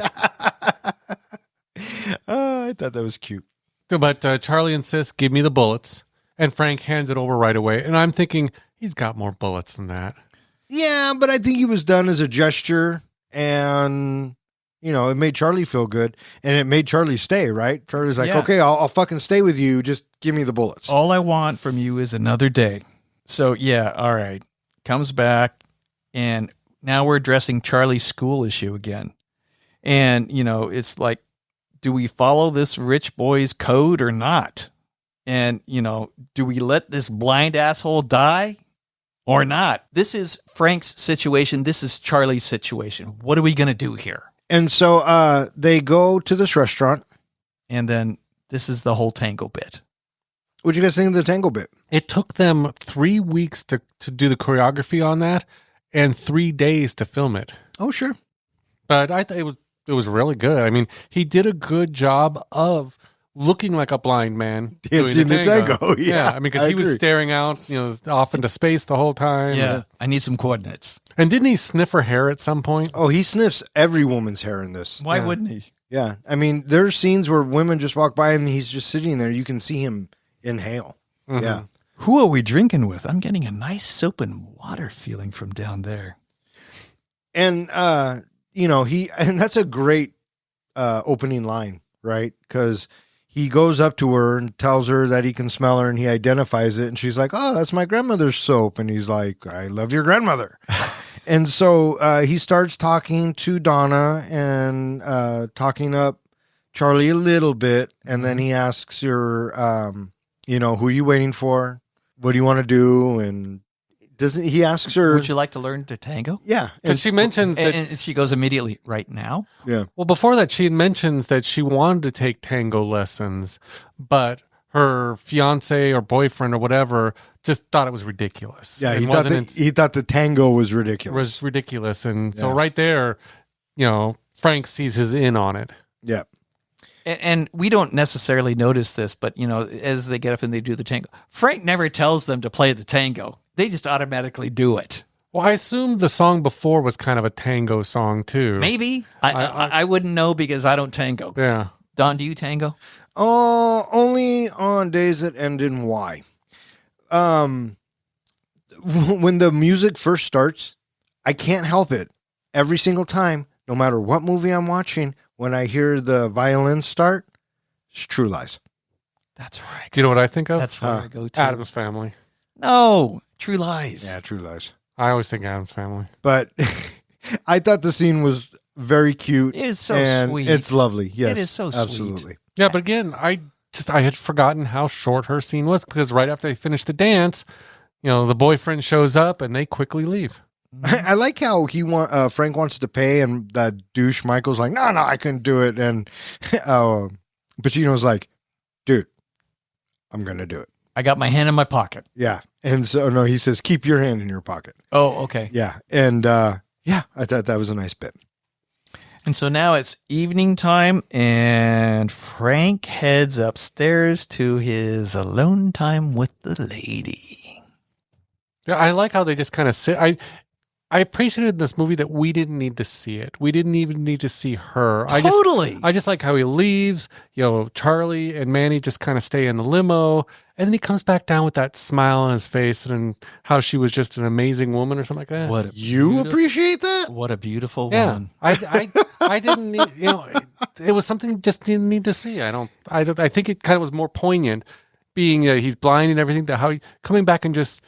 Oh, I thought that was cute. But Charlie insists, "Give me the bullets," and Frank hands it over right away. And I'm thinking he's got more bullets than that. Yeah, but I think he was done as a gesture, and it made Charlie feel good, and it made Charlie stay. Right? Charlie's like, Yeah. "Okay, I'll fucking stay with you. Just give me the bullets." All I want from you is another day. So yeah, all right. Comes back, and now we're addressing Charlie's school issue again. And it's like, do we follow this rich boy's code or not? And do we let this blind asshole die or not? This is Frank's situation. This is Charlie's situation. What are we going to do here? And so they go to this restaurant. And then this is the whole tango bit. What'd you guys think of the tango bit? It took them 3 weeks to do the choreography on that and 3 days to film it. Oh, sure. But I thought it was really good. I mean, he did a good job of looking like a blind man Dancing doing the tango. Yeah, I mean, because he was agree. staring out, off into space the whole time. Yeah. I need some coordinates. And didn't he sniff her hair at some point? Oh, he sniffs every woman's hair in this. Why wouldn't he? Yeah. I mean, there's scenes where women just walk by and he's just sitting there. You can see him inhale. Mhm. Yeah. Who are we drinking with? I'm getting a nice soap and water feeling from down there. And, and that's a great opening line, right? Because he goes up to her and tells her that he can smell her and he identifies it. And she's like, "Oh, that's my grandmother's soap." And he's like, "I love your grandmother." And so he starts talking to Donna and talking up Charlie a little bit. And then he asks her, who are you waiting for? What do you want to do? And he asks her, Would you like to learn to tango? yeah. Because she mentions that. And she goes immediately, right now? Yeah. Well, before that, she mentions that she wanted to take tango lessons, but her fiance or boyfriend or whatever just thought it was ridiculous. Yeah, It he thought the tango was ridiculous. was ridiculous. And so Yeah. right there, Frank sees his in on it. Yeah. And we don't necessarily notice this, but, as they get up and they do the tango, Frank never tells them to play the tango. They just automatically do it. Well, I assumed the song before was kind of a tango song too. Maybe. I wouldn't know because I don't tango. Yeah. Don, do you tango? Oh, only on days that end in Y. When the music first starts, I can't help it. Every single time, no matter what movie I'm watching, when I hear the violin start, it's True Lies. That's right. Do you know what I think of? That's where I go to. Addams Family. No, True Lies. Yeah, True Lies. I always think Addams Family. But I thought the scene was very cute. It is so and sweet. It's lovely. Yes, It is so sweet. absolutely. Yeah, but again, I had forgotten how short her scene was because right after they finish the dance, the boyfriend shows up and they quickly leave. I like how Frank wants to pay, and that douche Michael's like, no, I couldn't do it. And Pacino's like, dude, I'm going to do it. I got my hand in my pocket. Yeah. And so, no, he says, keep your hand in your pocket. Oh, okay. Yeah. And I thought that was a nice bit. And so now it's evening time, and Frank heads upstairs to his alone time with the lady. Yeah, I like how they just kind of sit. I appreciated in this movie that we didn't need to see it. We didn't even need to see her. Totally. I just like how he leaves. Charlie and Manny just kind of stay in the limo. And then he comes back down with that smile on his face and how she was just an amazing woman or something like that. What You appreciate that? What a beautiful Yeah. woman. I didn't need, it was something you just didn't need to see. I think it kind of was more poignant being he's blind and everything, that how he coming back and just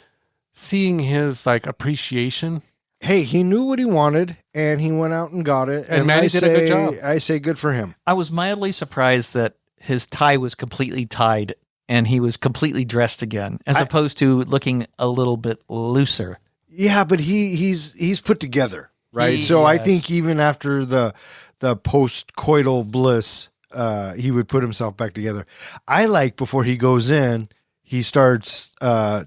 seeing his like appreciation. Hey, he knew what he wanted, and he went out and got it. And Manny did a good job. I say good for him. I was mildly surprised that his tie was completely tied and he was completely dressed again, as opposed to looking a little bit looser. Yeah, but he's put together, right? So I think even after the post-coital bliss, he would put himself back together. I like before he goes in, he starts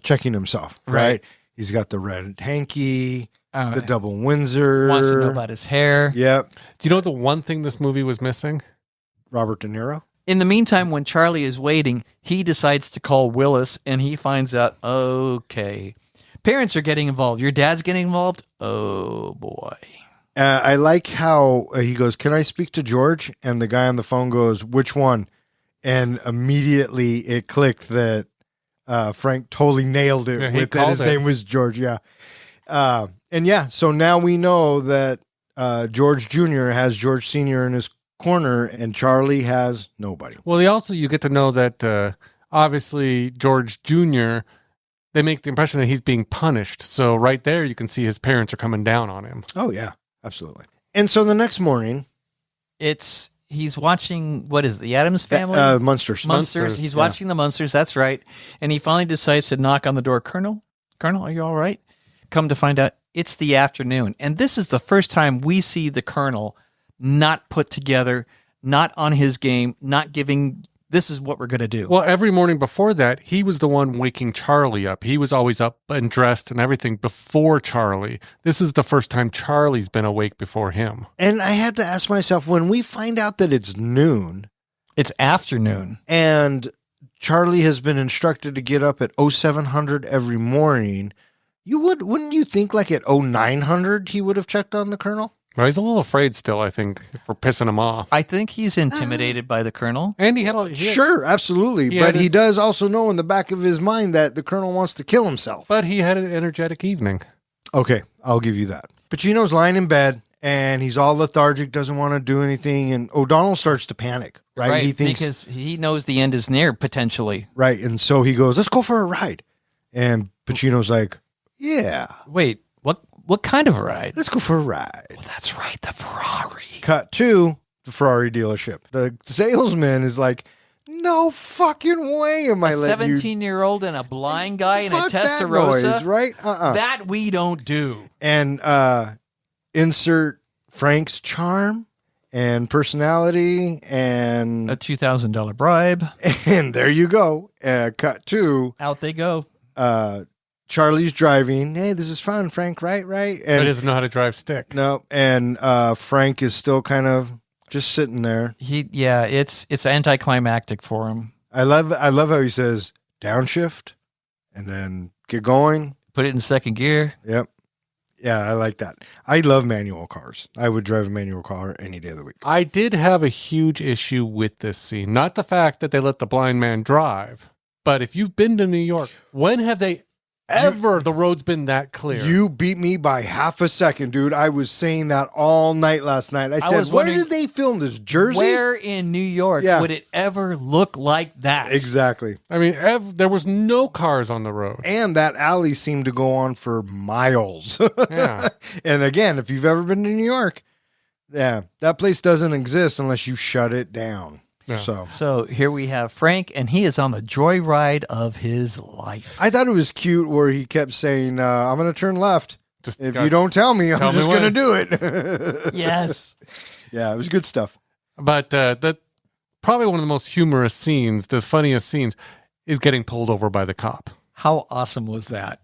checking himself, right? He's got the red hanky, the double Windsor. Wants to know about his hair. Yep. Do you know the one thing this movie was missing? Robert De Niro. In the meantime, when Charlie is waiting, he decides to call Willis, and he finds out, okay, parents are getting involved. Your dad's getting involved? Oh, boy. I like how he goes, can I speak to George? And the guy on the phone goes, which one? And immediately it clicked that Frank totally nailed it with that his name was George. Yeah. So now we know that George Jr. has George Sr. in his corner and Charlie has nobody. Well, you get to know that obviously George Jr., they make the impression that he's being punished. So right there, you can see his parents are coming down on him. Oh, yeah, absolutely. And so the next morning, he's watching, what is it, the Addams Family? Munsters. He's watching the Munsters, that's right. And he finally decides to knock on the door. Colonel, are you all right? Come to find out, it's the afternoon. And this is the first time we see the Colonel not put together, not on his game, not giving, this is what we're going to do. Well, every morning before that, he was the one waking Charlie up. He was always up and dressed and everything before Charlie. This is the first time Charlie's been awake before him. And I had to ask myself, when we find out that it's noon. It's afternoon. And Charlie has been instructed to get up at 0700 every morning. Wouldn't you think like at 0900 he would have checked on the Colonel? Well, he's a little afraid still, I think, for pissing him off. I think he's intimidated by the Colonel. And sure, absolutely. But he does also know in the back of his mind that the Colonel wants to kill himself. But he had an energetic evening. Okay, I'll give you that. Pacino's lying in bed, and he's all lethargic, doesn't want to do anything, and O'Donnell starts to panic, right? He thinks, because he knows the end is near, potentially. Right, and so he goes, let's go for a ride. And Pacino's like, yeah. Wait, what kind of a ride? Let's go for a ride. Well, that's right, the Ferrari. Cut to the Ferrari dealership. The salesman is like, no fucking way am I letting you... 17-year-old and a blind guy in a Fuck that Testarossa? noise, right? That we don't do. And insert Frank's charm and personality and... a $2,000 bribe. And there you go. Cut to... out they go. Charlie's driving. Hey, this is fun, Frank, right? And he doesn't know how to drive stick. No, and Frank is still kind of just sitting there. It's anticlimactic for him. I love how he says downshift and then get going. Put it in second gear. Yep. Yeah, I like that. I love manual cars. I would drive a manual car any day of the week. I did have a huge issue with this scene. Not the fact that they let the blind man drive, but if you've been to New York, when have they the road's been that clear? You beat me by half a second, dude. I was saying that all night last night. I said, where did they film this? Jersey? Where in New York would it ever look like that? Exactly. I mean, there was no cars on the road. And that alley seemed to go on for miles. Yeah. And again, if you've ever been to New York, that place doesn't exist unless you shut it down. Yeah. So here we have Frank, and he is on the joyride of his life. I thought it was cute where he kept saying, I'm going to turn left. If you don't tell me, I'm just going to do it. Yes. Yeah, it was good stuff. But probably one of the most humorous scenes, the funniest scenes, is getting pulled over by the cop. How awesome was that?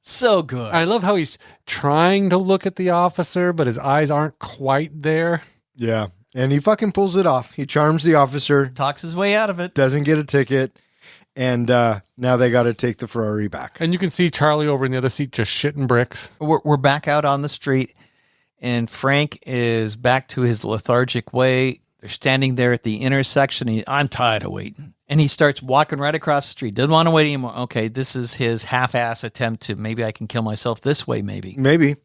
So good. I love how he's trying to look at the officer, but his eyes aren't quite there. Yeah. And he fucking pulls it off. He charms the officer. Talks his way out of it. Doesn't get a ticket. And now they got to take the Ferrari back. And you can see Charlie over in the other seat just shitting bricks. We're back out on the street, and Frank is back to his lethargic way. They're standing there at the intersection. I'm tired of waiting. And he starts walking right across the street. Doesn't want to wait anymore. Okay, this is his half-ass attempt to maybe I can kill myself this way, maybe. Maybe.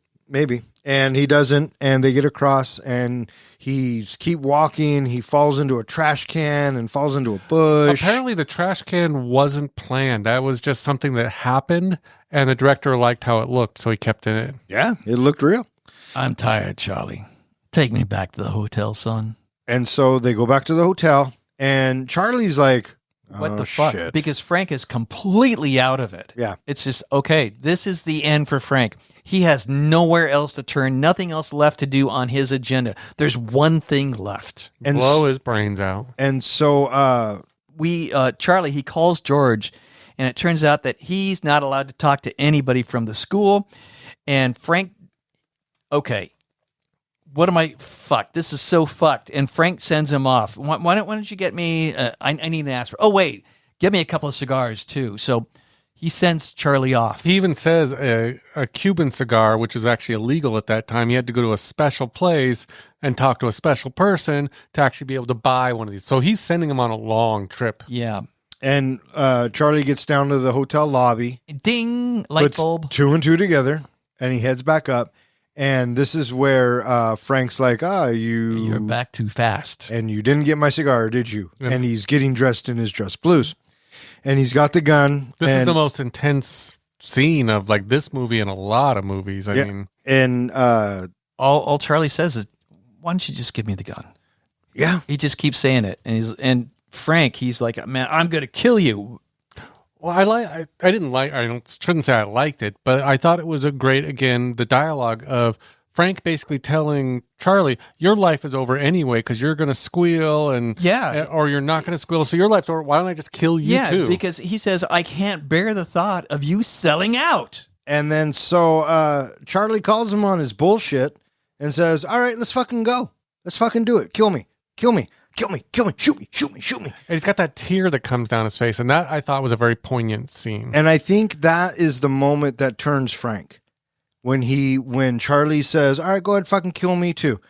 And he doesn't, and they get across, and he's keep walking. He falls into a trash can and falls into a bush. Apparently the trash can wasn't planned. That was just something that happened, and the director liked how it looked, so he kept in it. Yeah, it looked real. I'm tired, Charlie. Take me back to the hotel, son. And so they go back to the hotel, and Charlie's like, What the fuck? shit. Because Frank is completely out of it. Yeah. It's just, okay, this is the end for Frank. He has nowhere else to turn, nothing else left to do on his agenda. There's one thing left. And Blow his brains out. And so Charlie, he calls George, and it turns out that he's not allowed to talk to anybody from the school. And Frank, okay, what am I? Fuck, this is so fucked. And Frank sends him off. Why don't you get me? I need an aspirin. Oh, wait, get me a couple of cigars too. So he sends Charlie off. He even says a Cuban cigar, which is actually illegal at that time. He had to go to a special place and talk to a special person to actually be able to buy one of these. So he's sending him on a long trip. Yeah. And Charlie gets down to the hotel lobby. Ding, light puts bulb. 2 and 2 together, and he heads back up. And this is where Frank's like, You're back too fast. And you didn't get my cigar, did you? Yeah. And he's getting dressed in his dress blues. And he's got the gun. This is the most intense scene of like this movie and a lot of movies. I mean, and all Charlie says is, "Why don't you just give me the gun?" Yeah, he just keeps saying it, and Frank, he's like, "Man, I'm gonna kill you." Well, I shouldn't say I liked it, but I thought it was a great, again, the dialogue of Frank basically telling Charlie, your life is over anyway because you're going to squeal or you're not going to squeal. So your life's over. Why don't I just kill you too? Yeah, because he says, I can't bear the thought of you selling out. And then so Charlie calls him on his bullshit and says, all right, let's fucking go. Let's fucking do it. Kill me. Kill me. Kill me, kill me, shoot me, shoot me, shoot me. And he's got that tear that comes down his face. And that I thought was a very poignant scene. And I think that is the moment that turns Frank. When Charlie says, all right, go ahead, fucking kill me too.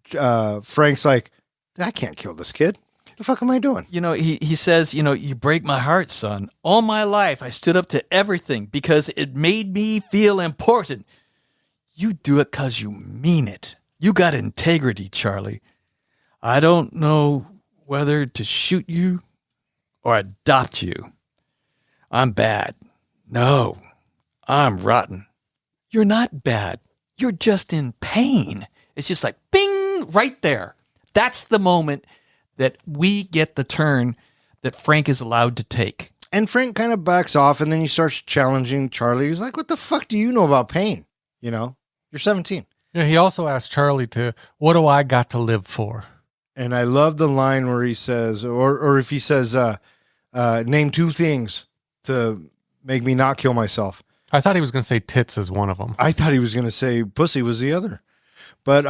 Frank's like, I can't kill this kid. What the fuck am I doing? He says, you break my heart, son. All my life, I stood up to everything because it made me feel important. You do it because you mean it. You got integrity, Charlie. I don't know whether to shoot you or adopt you. I'm bad. No, I'm rotten. You're not bad. You're just in pain. It's just like, bing, right there. That's the moment that we get the turn that Frank is allowed to take. And Frank kind of backs off, and then he starts challenging Charlie. He's like, what the fuck do you know about pain? You're 17. Yeah, he also asked Charlie what do I got to live for? And I love the line where he says, or if he says, name 2 things to make me not kill myself. I thought he was going to say tits as one of them. I thought he was going to say pussy was the other. But,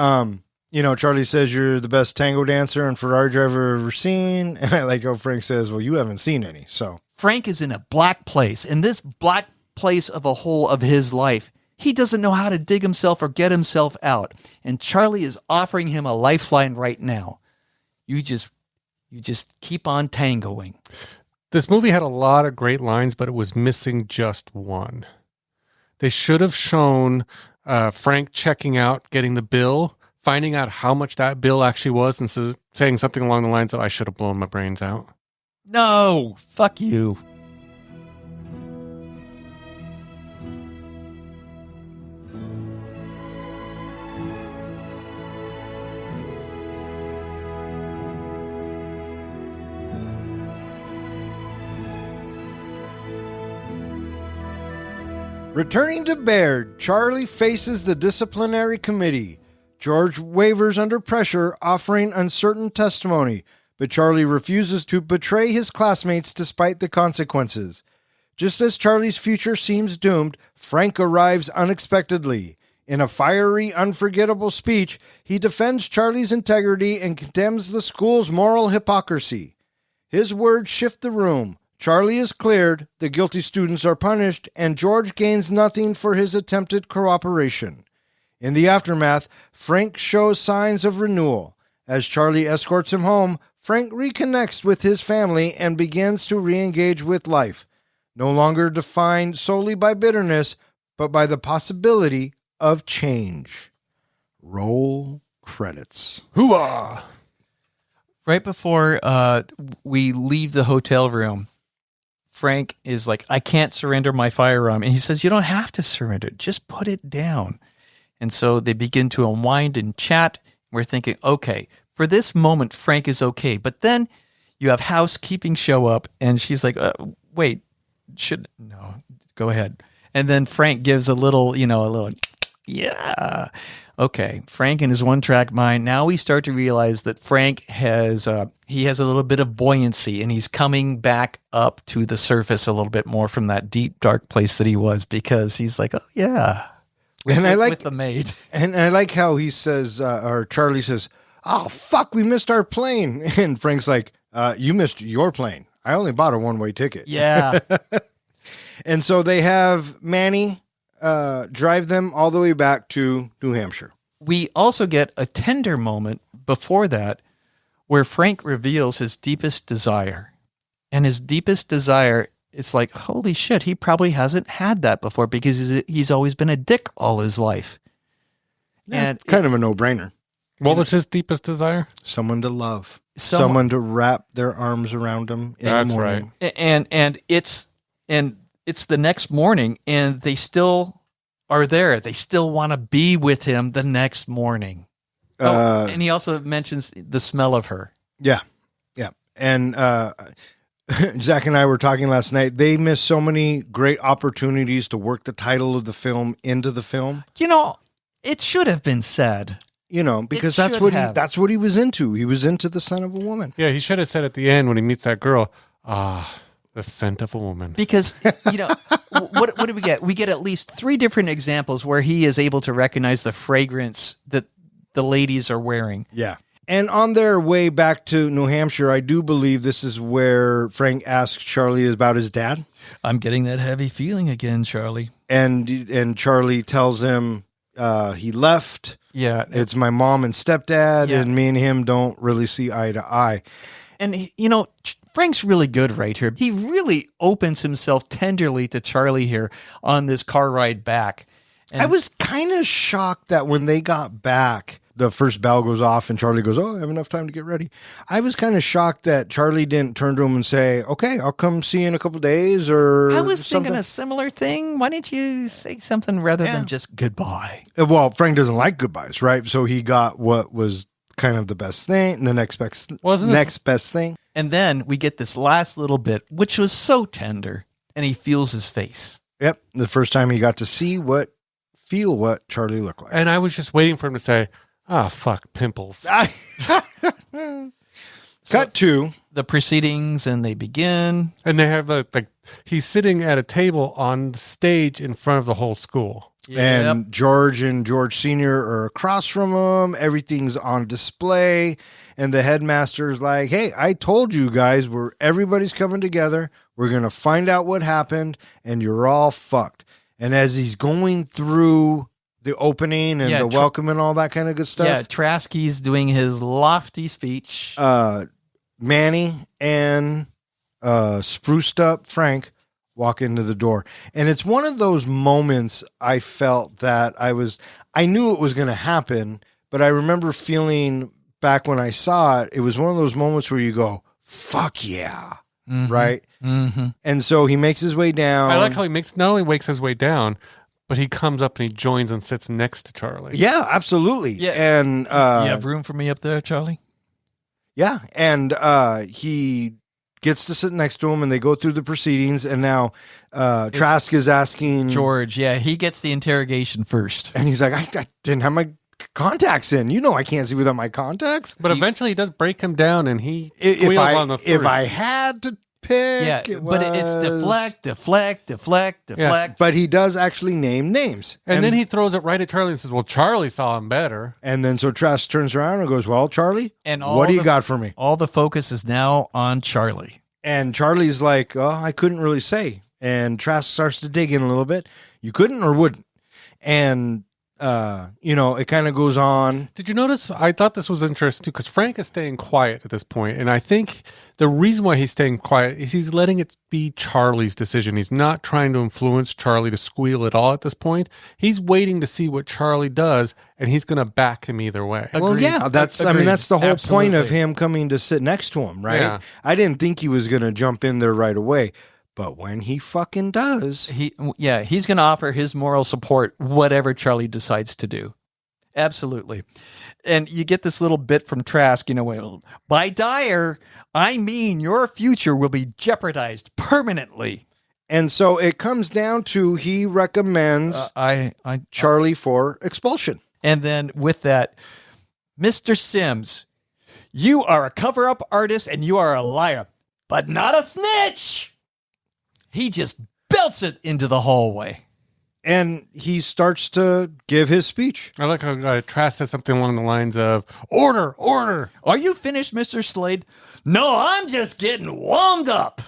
Charlie says you're the best tango dancer and Ferrari driver I've ever seen. And I like how Frank says, well, you haven't seen any. So Frank is in a black place. And this black place of a hole of his life, he doesn't know how to dig himself or get himself out. And Charlie is offering him a lifeline right now. You just keep on tangoing. This movie had a lot of great lines, but it was missing just one. They should have shown Frank checking out, getting the bill, finding out how much that bill actually was, and saying something along the lines of, I should have blown my brains out. No, fuck you. Returning to Baird, Charlie faces the disciplinary committee. George wavers under pressure, offering uncertain testimony, but Charlie refuses to betray his classmates despite the consequences. Just as Charlie's future seems doomed, Frank arrives unexpectedly. In a fiery, unforgettable speech, he defends Charlie's integrity and condemns the school's moral hypocrisy. His words shift the room. Charlie is cleared, the guilty students are punished, and George gains nothing for his attempted cooperation. In the aftermath, Frank shows signs of renewal. As Charlie escorts him home, Frank reconnects with his family and begins to re-engage with life, no longer defined solely by bitterness, but by the possibility of change. Roll credits. Hooah! Right before we leave the hotel room, Frank is like, I can't surrender my firearm. And he says, you don't have to surrender. Just put it down. And so they begin to unwind and chat. We're thinking, okay, for this moment, Frank is okay. But then you have housekeeping show up, and she's like, wait, no, go ahead. And then Frank gives a little, yeah. Okay, Frank and his one-track mind. Now we start to realize that Frank has he has a little bit of buoyancy, and he's coming back up to the surface a little bit more from that deep, dark place that he was, because he's like, oh, yeah. With the maid. And I like how he says, or Charlie says, oh, fuck, we missed our plane. And Frank's like, you missed your plane. I only bought a one-way ticket. Yeah. And so they have Manny drive them all the way back to New Hampshire. We also get a tender moment before that where Frank reveals his deepest desire. And his deepest desire, it's like, holy shit, he probably hasn't had that before, because he's always been a dick all his life. Yeah, and kind of a no-brainer. What was his deepest desire? Someone to love. Someone to wrap their arms around him in the morning. Right. And it's the next morning, and they still are there. They still want to be with him the next morning. And he also mentions the smell of her. Yeah. Yeah. And Zach and I were talking last night. They missed so many great opportunities to work the title of the film into the film. It should have been said. Because that's what he was into. He was into the scent of a woman. Yeah, he should have said at the end when he meets that girl, the scent of a woman. Because, what do we get? We get at least 3 different examples where he is able to recognize the fragrance that the ladies are wearing. Yeah. And on their way back to New Hampshire, I do believe this is where Frank asks Charlie about his dad. I'm getting that heavy feeling again, Charlie. And Charlie tells him he left. Yeah. It's my mom and stepdad, and me and him don't really see eye to eye. And, Frank's really good right here. He really opens himself tenderly to Charlie here on this car ride back. And I was kind of shocked that when they got back, the first bell goes off and Charlie goes, oh, I have enough time to get ready. I was kind of shocked that Charlie didn't turn to him and say, okay, I'll come see you in a couple days or I was something. Thinking a similar thing. Why didn't you say something rather than just goodbye? Well, Frank doesn't like goodbyes, right? So he got what was kind of the best thing, the next best thing. And then we get this last little bit, which was so tender, and he feels his face. Yep. The first time he got to feel what Charlie looked like. And I was just waiting for him to say, fuck, pimples. Cut to the proceedings, and they begin. And they have he's sitting at a table on the stage in front of the whole school. And George and George Sr. are across from him. Everything's on display. And the headmaster's like, hey, I told you guys everybody's coming together. We're going to find out what happened, and you're all fucked. And as he's going through the opening and the welcome and all that kind of good stuff. Yeah, Traskey's doing his lofty speech. Manny and spruced up Frank walk into the door. And it's one of those moments I felt that I knew it was going to happen, but I remember feeling back when I saw it, it was one of those moments where you go, fuck yeah. Mm-hmm. Right? Mm-hmm. And so he makes his way down. I like how he not only makes his way down, but he comes up and he joins and sits next to Charlie. Yeah, absolutely. Yeah. And you have room for me up there, Charlie? Yeah. And he gets to sit next to him, and they go through the proceedings. And now Trask is asking George. Yeah, he gets the interrogation first. And he's like, I didn't have my contacts in. I can't see without my contacts. But eventually he does break him down, and he squeals on the 3. If I had to pick, it's deflect. Yeah. But he does actually name names. And then he throws it right at Charlie and says, well, Charlie saw him better. And then so Trask turns around and goes, well, Charlie, what do you got for me? All the focus is now on Charlie. And Charlie's like, oh, I couldn't really say. And Trask starts to dig in a little bit. You couldn't or wouldn't? And, it kind of goes on. Did you notice? I thought this was interesting too, because Frank is staying quiet at this point, and I think the reason why he's staying quiet is he's letting it be Charlie's decision. He's not trying to influence Charlie to squeal at all at this point. He's waiting to see what Charlie does, and he's going to back him either way. Well, yeah, that's the whole point of Absolutely. him coming to sit next to him, right? Yeah. I didn't think he was going to jump in there right away. But when he fucking does, He's going to offer his moral support, whatever Charlie decides to do. Absolutely. And you get this little bit from Trask, well, by dire, I mean your future will be jeopardized permanently. and so it comes down to he recommends Charlie for expulsion. And then with that, Mr. Sims, you are a cover-up artist and you are a liar, but not a snitch. He just belts it into the hallway. And he starts to give his speech. I like how Trask says something along the lines of, order, order. Are you finished, Mr. Slade? No, I'm just getting warmed up.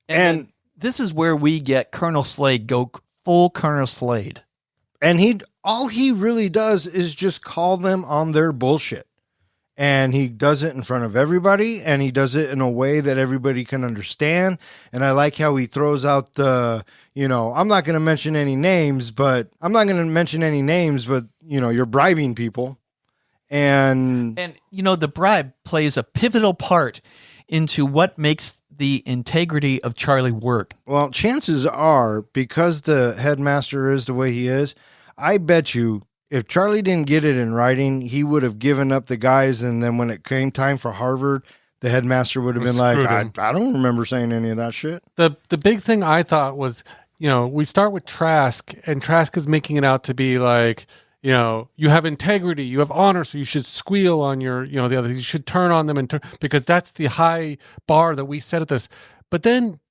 And then this is where we get Colonel Slade go full Colonel Slade. And all he really does is just call them on their bullshit. And he does it in front of everybody, and he does it in a way that everybody can understand. And I like how he throws out the, I'm not going to mention any names, but you're bribing people. And the bribe plays a pivotal part into what makes the integrity of Charlie work. Well, chances are, because the headmaster is the way he is, I bet you if Charlie didn't get it in writing, he would have given up the guys. And then when it came time for Harvard, the headmaster would have been like, I don't remember saying any of that shit. The big thing I thought was, we start with Trask, and Trask is making it out to be like, you have integrity, you have honor, so you should squeal on your, the other, you should turn on them because that's the high bar that we set at this. But then,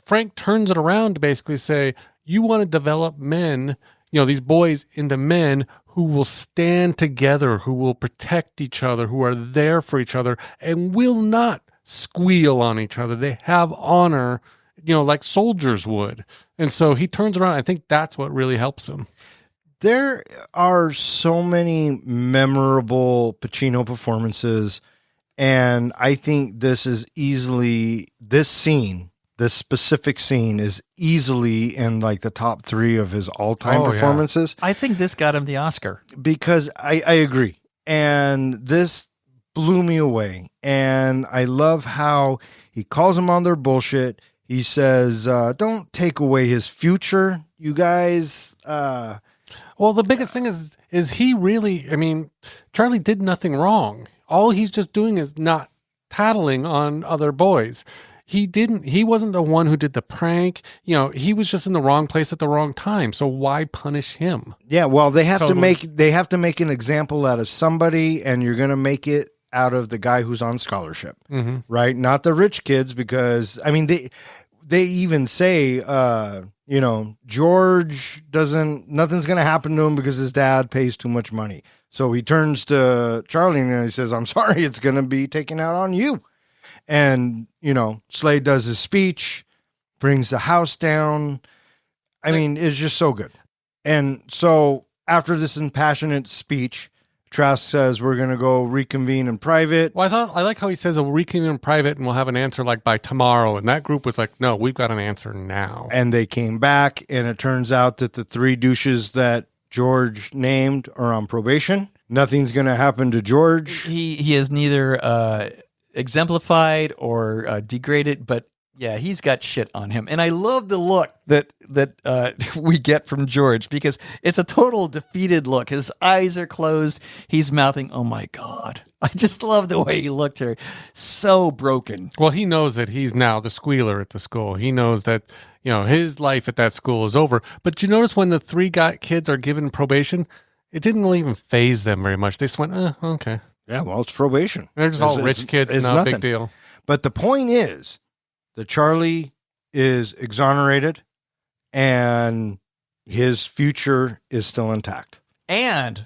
Frank turns it around to basically say, you want to develop men, these boys into men who will stand together, who will protect each other, who are there for each other, and will not squeal on each other. They have honor, like soldiers would. And so he turns around. I think that's what really helps him. There are so many memorable Pacino performances, and I think this specific scene is easily in like the top 3 of his all-time performances. I think this got him the Oscar. Because I agree. And this blew me away. And I love how he calls them on their bullshit. He says, don't take away his future, you guys. Well, the biggest thing is he really, Charlie did nothing wrong. All he's just doing is not tattling on other boys. He wasn't the one who did the prank. He was just in the wrong place at the wrong time. So why punish him? Yeah, well, they have to make an example out of somebody, and you're going to make it out of the guy who's on scholarship, right? Not the rich kids, because they even say, George nothing's going to happen to him because his dad pays too much money. So he turns to Charlie and he says, I'm sorry, it's going to be taken out on you. And, Slade does his speech, brings the house down. It's just so good. And so after this impassionate speech, Trask says, we're going to go reconvene in private. Well, I like how he says, we'll reconvene in private and we'll have an answer like by tomorrow. And that group was like, no, we've got an answer now. And they came back, and it turns out that the 3 douches that George named are on probation. Nothing's going to happen to George. He is neither exemplified or degraded, but yeah, he's got shit on him. And I love the look that we get from George, because it's a total defeated look. His eyes are closed. He's mouthing, oh my God. I just love the way he looked here. So broken. Well, he knows that he's now the squealer at the school. He knows that, his life at that school is over. But you notice when the 3 kids are given probation, it didn't really even faze them very much. They just went, okay. Yeah, well, it's probation. They're just all rich kids, it's no nothing. big deal. But the point is that Charlie is exonerated, and his future is still intact. And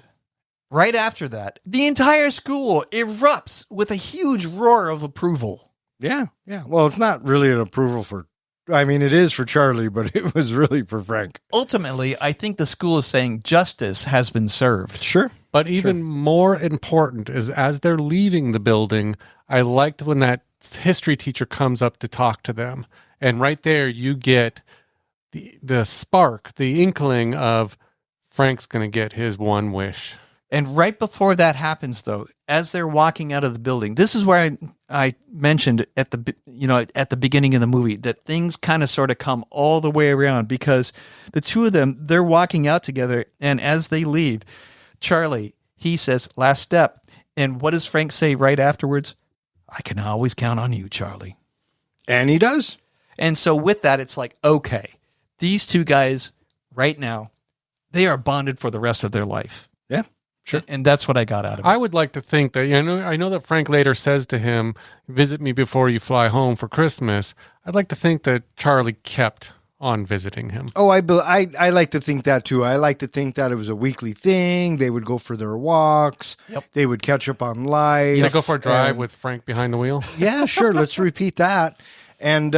right after that, the entire school erupts with a huge roar of approval. Yeah, yeah. Well, it's not really an approval for. I mean, it is for Charlie, but it was really for Frank. Ultimately, I think the school is saying justice has been served. Sure. But even more important is as they're leaving the building, I liked when that history teacher comes up to talk to them. And right there, you get the spark, the inkling of Frank's going to get his one wish. And right before that happens, though, as they're walking out of the building, this is where I mentioned at the beginning of the movie that things kind of sort of come all the way around, because the two of them, they're walking out together, and as they leave, Charlie, he says, "Last step." And what does Frank say right afterwards? "I can always count on you, Charlie." And he does. And so with that, it's like, okay, these two guys right now, they are bonded for the rest of their life. Yeah. Sure. And that's what I got out of it. I would like to think that, I know that Frank later says to him, "Visit me before you fly home for Christmas." I'd like to think that Charlie kept on visiting him. Oh, I like to think that too. I like to think that it was a weekly thing. They would go for their walks. Yep. They would catch up on life. They go for a drive and- with Frank behind the wheel. Yeah, sure. Let's repeat that. And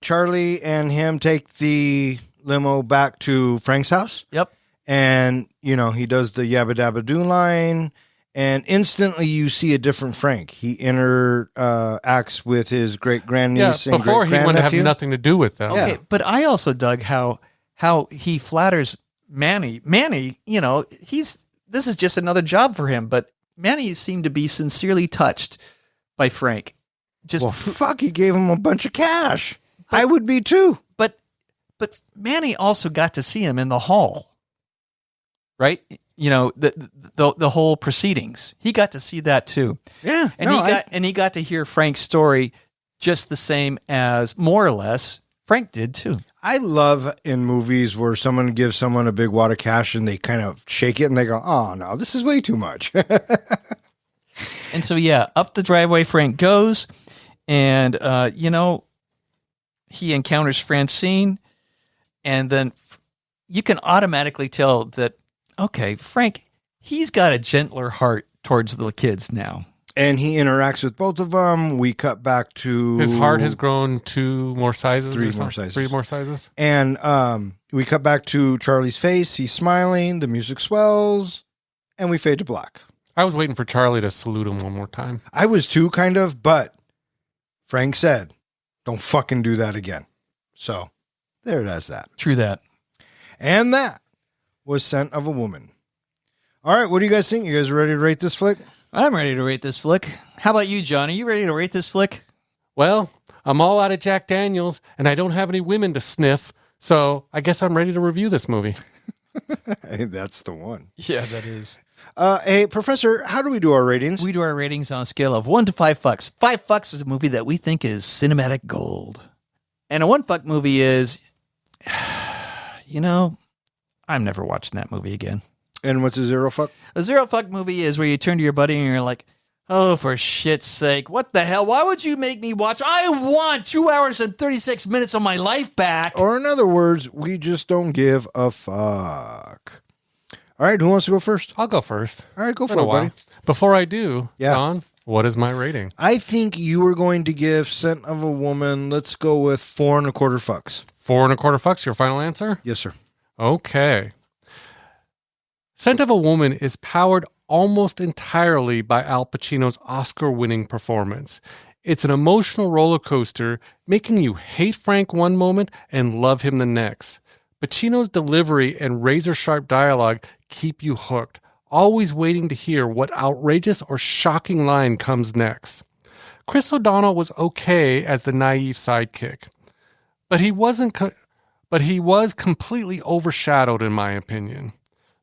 Charlie and him take the limo back to Frank's house. Yep. And, he does the yabba dabba doo line. And instantly you see a different Frank. He interacts with his great grandniece and before he great wouldn't have grandnephew. nothing to do with them. Yeah. Okay, but I also dug how he flatters Manny. Manny, this is just another job for him, but Manny seemed to be sincerely touched by Frank. Well, fuck, he gave him a bunch of cash. I would be too. But Manny also got to see him in the hall, right? The whole proceedings. He got to see that too. Yeah. And he got to hear Frank's story just the same as, more or less, Frank did too. I love in movies where someone gives someone a big wad of cash and they kind of shake it and they go, "Oh no, this is way too much." And so, up the driveway Frank goes, and he encounters Francine, and then you can automatically tell that, okay, Frank, he's got a gentler heart towards the kids now. And he interacts with both of them. We cut back to... His heart has grown 2 more sizes. Three more sizes. 3 more sizes. And we cut back to Charlie's face. He's smiling. The music swells. And we fade to black. I was waiting for Charlie to salute him one more time. I was too, kind of, but Frank said, "Don't fucking do that again." So there it is that. True that. And that was Scent of a Woman. All right, what do you guys think? You guys ready to rate this flick? I'm ready to rate this flick. How about you, John? Are you ready to rate this flick? Well, I'm all out of Jack Daniels, and I don't have any women to sniff, so I guess I'm ready to review this movie. Hey, that's the one. Yeah, that is. Hey, Professor, how do we do our ratings? We do our ratings on a scale of 1 to 5 fucks. 5 fucks is a movie that we think is cinematic gold. And a 1 fuck movie is, I'm never watching that movie again. And what's a 0 fuck? A 0 fuck movie is where you turn to your buddy and you're like, "Oh, for shit's sake, what the hell? Why would you make me watch? I want 2 hours and 36 minutes of my life back." Or in other words, we just don't give a fuck. All right, who wants to go first? I'll go first. All right, go Been for a it, while. buddy. Before I do, Yeah. Don, what is my rating? I think you were going to give Scent of a Woman, let's go with 4 1/4 fucks. 4 1/4 fucks, your final answer? Yes, sir. Okay. Scent of a Woman is powered almost entirely by Al Pacino's Oscar-winning performance. It's an emotional roller coaster, making you hate Frank one moment and love him the next. Pacino's delivery and razor-sharp dialogue keep you hooked, always waiting to hear what outrageous or shocking line comes next. Chris O'Donnell was okay as the naive sidekick, but he was completely overshadowed, in my opinion.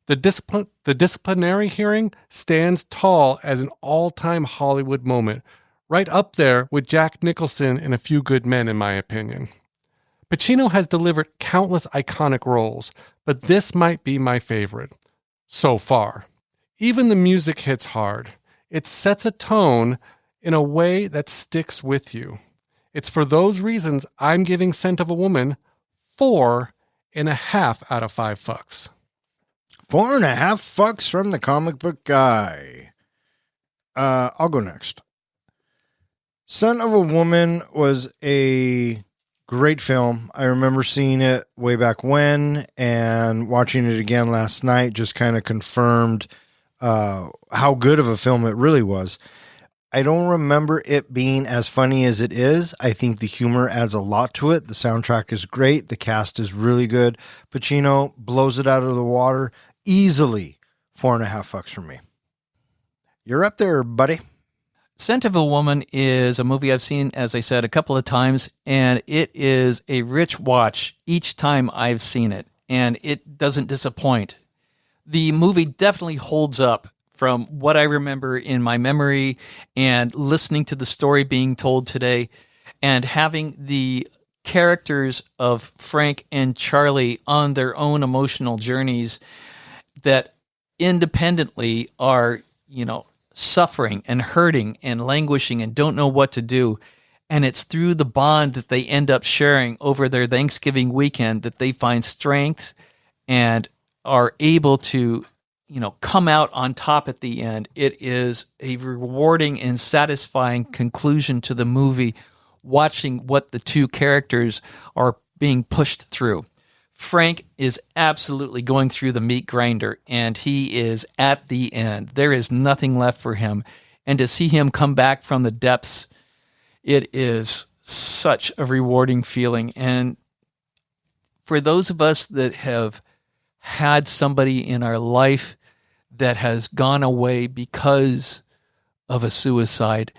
The disciplinary hearing stands tall as an all-time Hollywood moment, right up there with Jack Nicholson and A Few Good Men, in my opinion. Pacino has delivered countless iconic roles, but this might be my favorite so far. Even the music hits hard. It sets a tone in a way that sticks with you. It's for those reasons I'm giving Scent of a Woman 4.5 out of 5 fucks. 4.5 fucks from the comic book guy. I'll go next. Son of a Woman was a great film. I remember seeing it way back when, and watching it again last night just kind of confirmed how good of a film it really was. I don't remember it being as funny as it is. I think the humor adds a lot to it. The soundtrack is great. The cast is really good. Pacino blows it out of the water. Easily 4.5 fucks from me. You're up there, buddy. Scent of a Woman is a movie I've seen, as I said, a couple of times, and it is a rich watch each time I've seen it, and it doesn't disappoint. The movie definitely holds up from what I remember in my memory, and listening to the story being told today, and having the characters of Frank and Charlie on their own emotional journeys that independently are, suffering and hurting and languishing and don't know what to do. And it's through the bond that they end up sharing over their Thanksgiving weekend that they find strength and are able to, come out on top at the end. It is a rewarding and satisfying conclusion to the movie, watching what the two characters are being pushed through. Frank is absolutely going through the meat grinder, and he is at the end. There is nothing left for him. And to see him come back from the depths, it is such a rewarding feeling. And for those of us that have had somebody in our life that has gone away because of a suicide,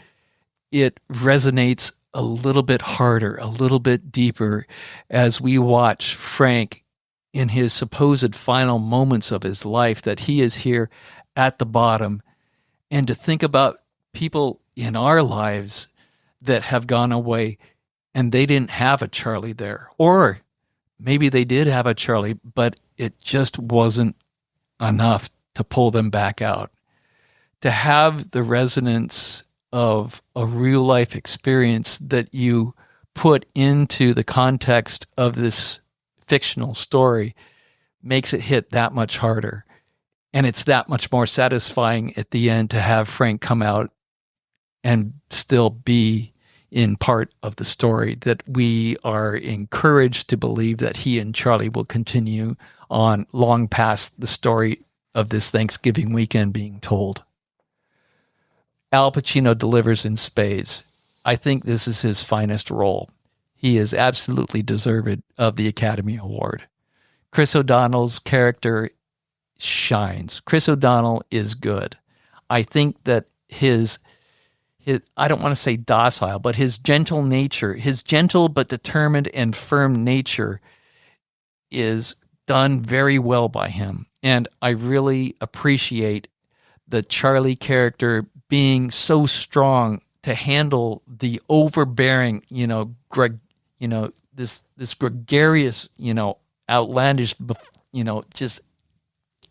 it resonates a little bit harder, a little bit deeper as we watch Frank in his supposed final moments of his life, that he is here at the bottom. And to think about people in our lives that have gone away and they didn't have a Charlie there, or maybe they did have a Charlie, but it just wasn't enough to pull them back out. To have the resonance of a real life experience that you put into the context of this fictional story makes it hit that much harder. And it's that much more satisfying at the end to have Frank come out and still be in part of the story, that we are encouraged to believe that he and Charlie will continue on long past the story of this Thanksgiving weekend being told. Al Pacino delivers in spades. I think this is his finest role. He is absolutely deserved of the Academy Award. Chris O'Donnell's character shines. Chris O'Donnell is good. I think that his I don't want to say docile, but his gentle nature, his gentle but determined and firm nature is done very well by him. And I really appreciate the Charlie character being so strong to handle the overbearing, this gregarious, outlandish, just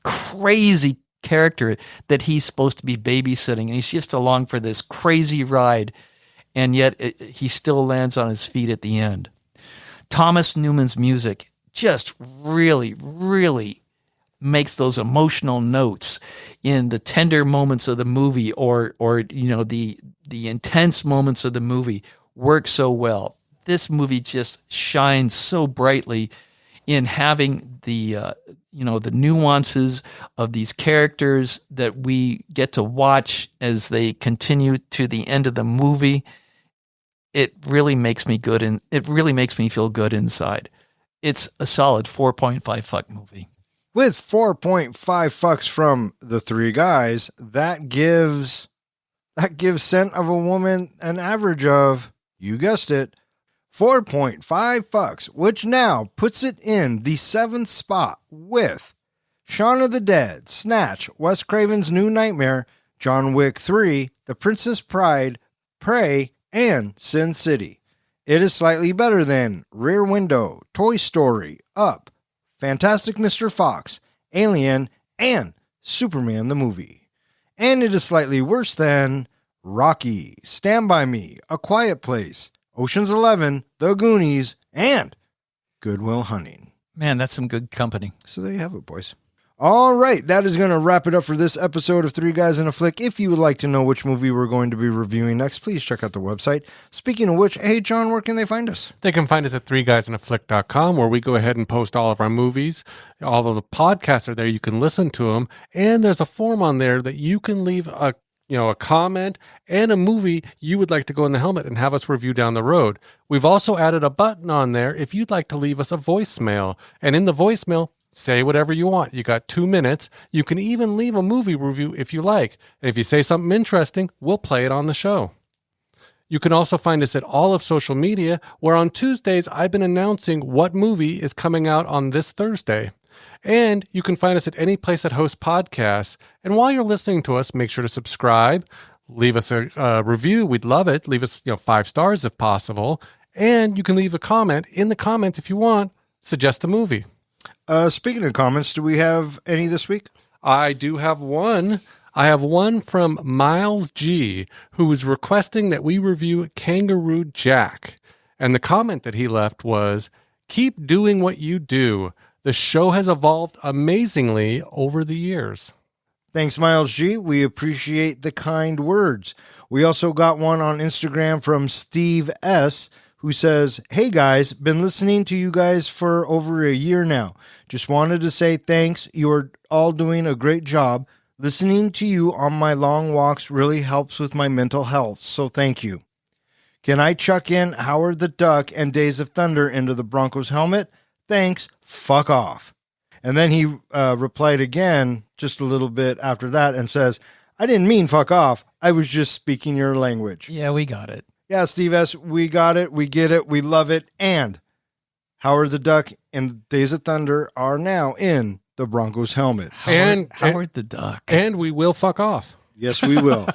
crazy character that he's supposed to be babysitting. And he's just along for this crazy ride. And yet he still lands on his feet at the end. Thomas Newman's music just really, really makes those emotional notes in the tender moments of the movie, or the intense moments of the movie work so well. This movie just shines so brightly in having the nuances of these characters that we get to watch as they continue to the end of the movie. It really makes me good, and it really makes me feel good inside. It's a solid 4.5 fuck movie. With 4.5 fucks from the three guys, that gives Scent of a Woman an average of, you guessed it, 4.5 fucks, which now puts it in the 7th spot with Shaun of the Dead, Snatch, Wes Craven's New Nightmare, John Wick 3, The Princess Bride, Prey, and Sin City. It is slightly better than Rear Window, Toy Story, Up, Fantastic Mr. Fox, Alien, and Superman the movie. And it is slightly worse than Rocky, Stand By Me, A Quiet Place, Ocean's 11, The Goonies, and Good Will Hunting. Man, that's some good company. So there you have it, boys. All right, that is going to wrap it up for this episode of Three Guys in a Flick. If you would like to know which movie we're going to be reviewing next, please check out the website. Speaking of which, hey, John, where can they find us? They can find us at threeguysinaflick.com, where we go ahead and post all of our movies. All of the podcasts are there. You can listen to them. And there's a form on there that you can leave a comment and a movie you would like to go in the helmet and have us review down the road. We've also added a button on there if you'd like to leave us a voicemail. And in the voicemail, say whatever you want. You got 2 minutes. You can even leave a movie review if you like. And if you say something interesting, we'll play it on the show. You can also find us at all of social media, where on Tuesdays I've been announcing what movie is coming out on this Thursday. And you can find us at any place that hosts podcasts. And while you're listening to us, make sure to subscribe, leave us a review. We'd love it. Leave us 5 stars if possible. And you can leave a comment in the comments if you want. Suggest a movie. Speaking of comments, do we have any this week? I do have one. I have one from Miles G, who was requesting that we review Kangaroo Jack. And the comment that he left was, "Keep doing what you do. The show has evolved amazingly over the years." Thanks, Miles G. We appreciate the kind words. We also got one on Instagram from Steve S., who says, "Hey guys, been listening to you guys for over a year now. Just wanted to say thanks. You're all doing a great job. Listening to you on my long walks really helps with my mental health, so thank you. Can I chuck in Howard the Duck and Days of Thunder into the Broncos helmet? Thanks, fuck off." And then he replied again just a little bit after that and says, "I didn't mean fuck off. I was just speaking your language." Yeah, we got it. Yeah, Steve S., we got it, we get it, we love it, and Howard the Duck and Days of Thunder are now in the Broncos helmet. Howard the Duck. And we will fuck off. Yes, we will.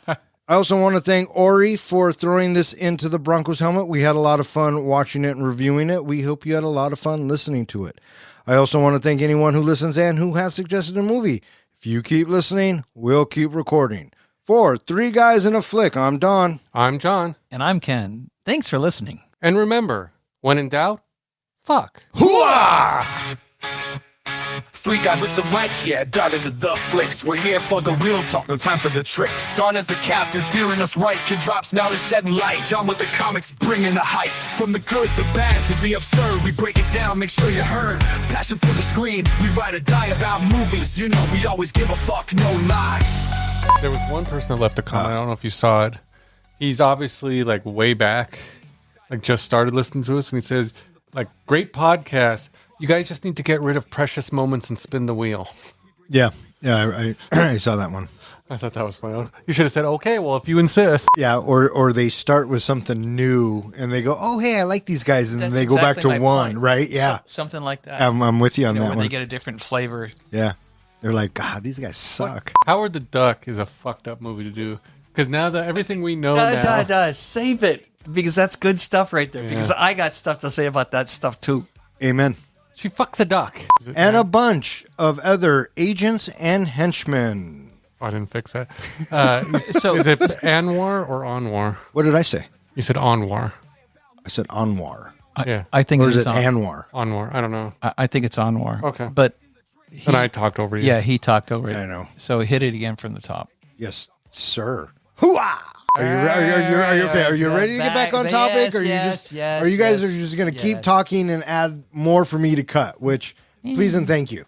I also want to thank Ori for throwing this into the Broncos helmet. We had a lot of fun watching it and reviewing it. We hope you had a lot of fun listening to it. I also want to thank anyone who listens and who has suggested a movie. If you keep listening, we'll keep recording. For Three Guys in a Flick, I'm Don. I'm John. And I'm Ken. Thanks for listening. And remember, when in doubt, fuck. Hooah! Three guys with some lights, yeah, dotted to the flicks. We're here for the real talk, no time for the tricks. Don is the captain, steering us right. Kid drops now to shedding light. John with the comics, bringing the hype. From the good, the bad, to the absurd, we break it down, make sure you heard. Passion for the screen, we ride or die about movies. You know we always give a fuck, no lie. There was one person that left a comment. I don't know if you saw it. He's obviously like way back, like just started listening to us, and he says, like, great podcast. You guys just need to get rid of precious moments and spin the wheel. Yeah, I saw that one. I thought that was funny. You should have said, okay, well, if you insist. Yeah, or they start with something new and they go, oh, hey, I like these guys, and then they go back to one, point. right? Yeah. Something like that. I'm with you on that where one. they get a different flavor. Yeah. They're like, God, these guys suck. Howard the Duck is a fucked up movie to do. Because now that everything we know now... Save it. Because that's good stuff right there. Yeah. Because I got stuff to say about that stuff, too. Amen. She fucks a duck. And a bunch of other agents and henchmen. I didn't fix that. So is it Anwar or Anwar? What did I say? You said Anwar. I said Anwar. Yeah. I think or is it Anwar? Anwar. I don't know. I think it's Anwar. Okay. But and I talked over you. Yeah, he talked over it. I know. So hit it again from the top. Yes, sir. Hooah! Are you okay? Are you ready to get back on topic? Yes, or you guys are just going to keep talking and add more for me to cut? Which, please and thank you.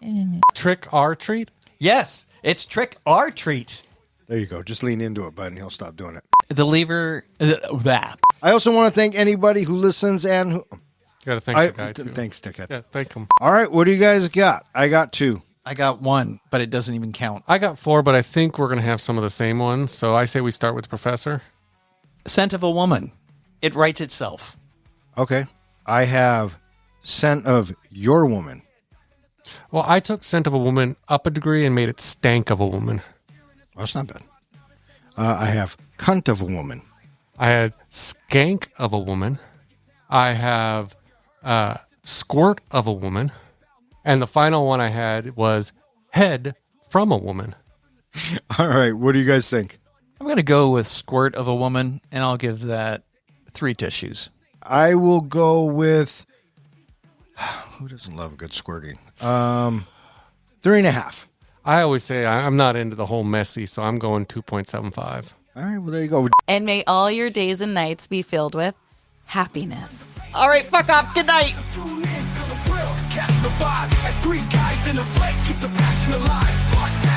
Trick or treat? Yes, it's trick or treat. There you go. Just lean into it, bud, and he'll stop doing it. The lever, that. I also want to thank anybody who listens and who... You got to thank the guy, too. Thanks, Dickhead. Yeah, thank him. All right, what do you guys got? I got 2. I got 1, but it doesn't even count. I got 4, but I think we're going to have some of the same ones. So I say we start with the Professor. Scent of a Woman. It writes itself. Okay. I have Scent of Your Woman. Well, I took Scent of a Woman up a degree and made it Stank of a Woman. Well, that's not bad. I have Cunt of a Woman. I had Skank of a Woman. I have Squirt of a Woman. And the final one I had was Head from a Woman. All right. What do you guys think? I'm going to go with Squirt of a Woman, and I'll give that 3 tissues. I will go with... Who doesn't love good squirting? 3.5. I always say I'm not into the whole messy, so I'm going 2.75. All right, well, there you go. And may all your days and nights be filled with happiness. All right, fuck off. Good night. Tune in to the thrill, catch the vibe as three guys in a fight keep the passion alive. Fuck that.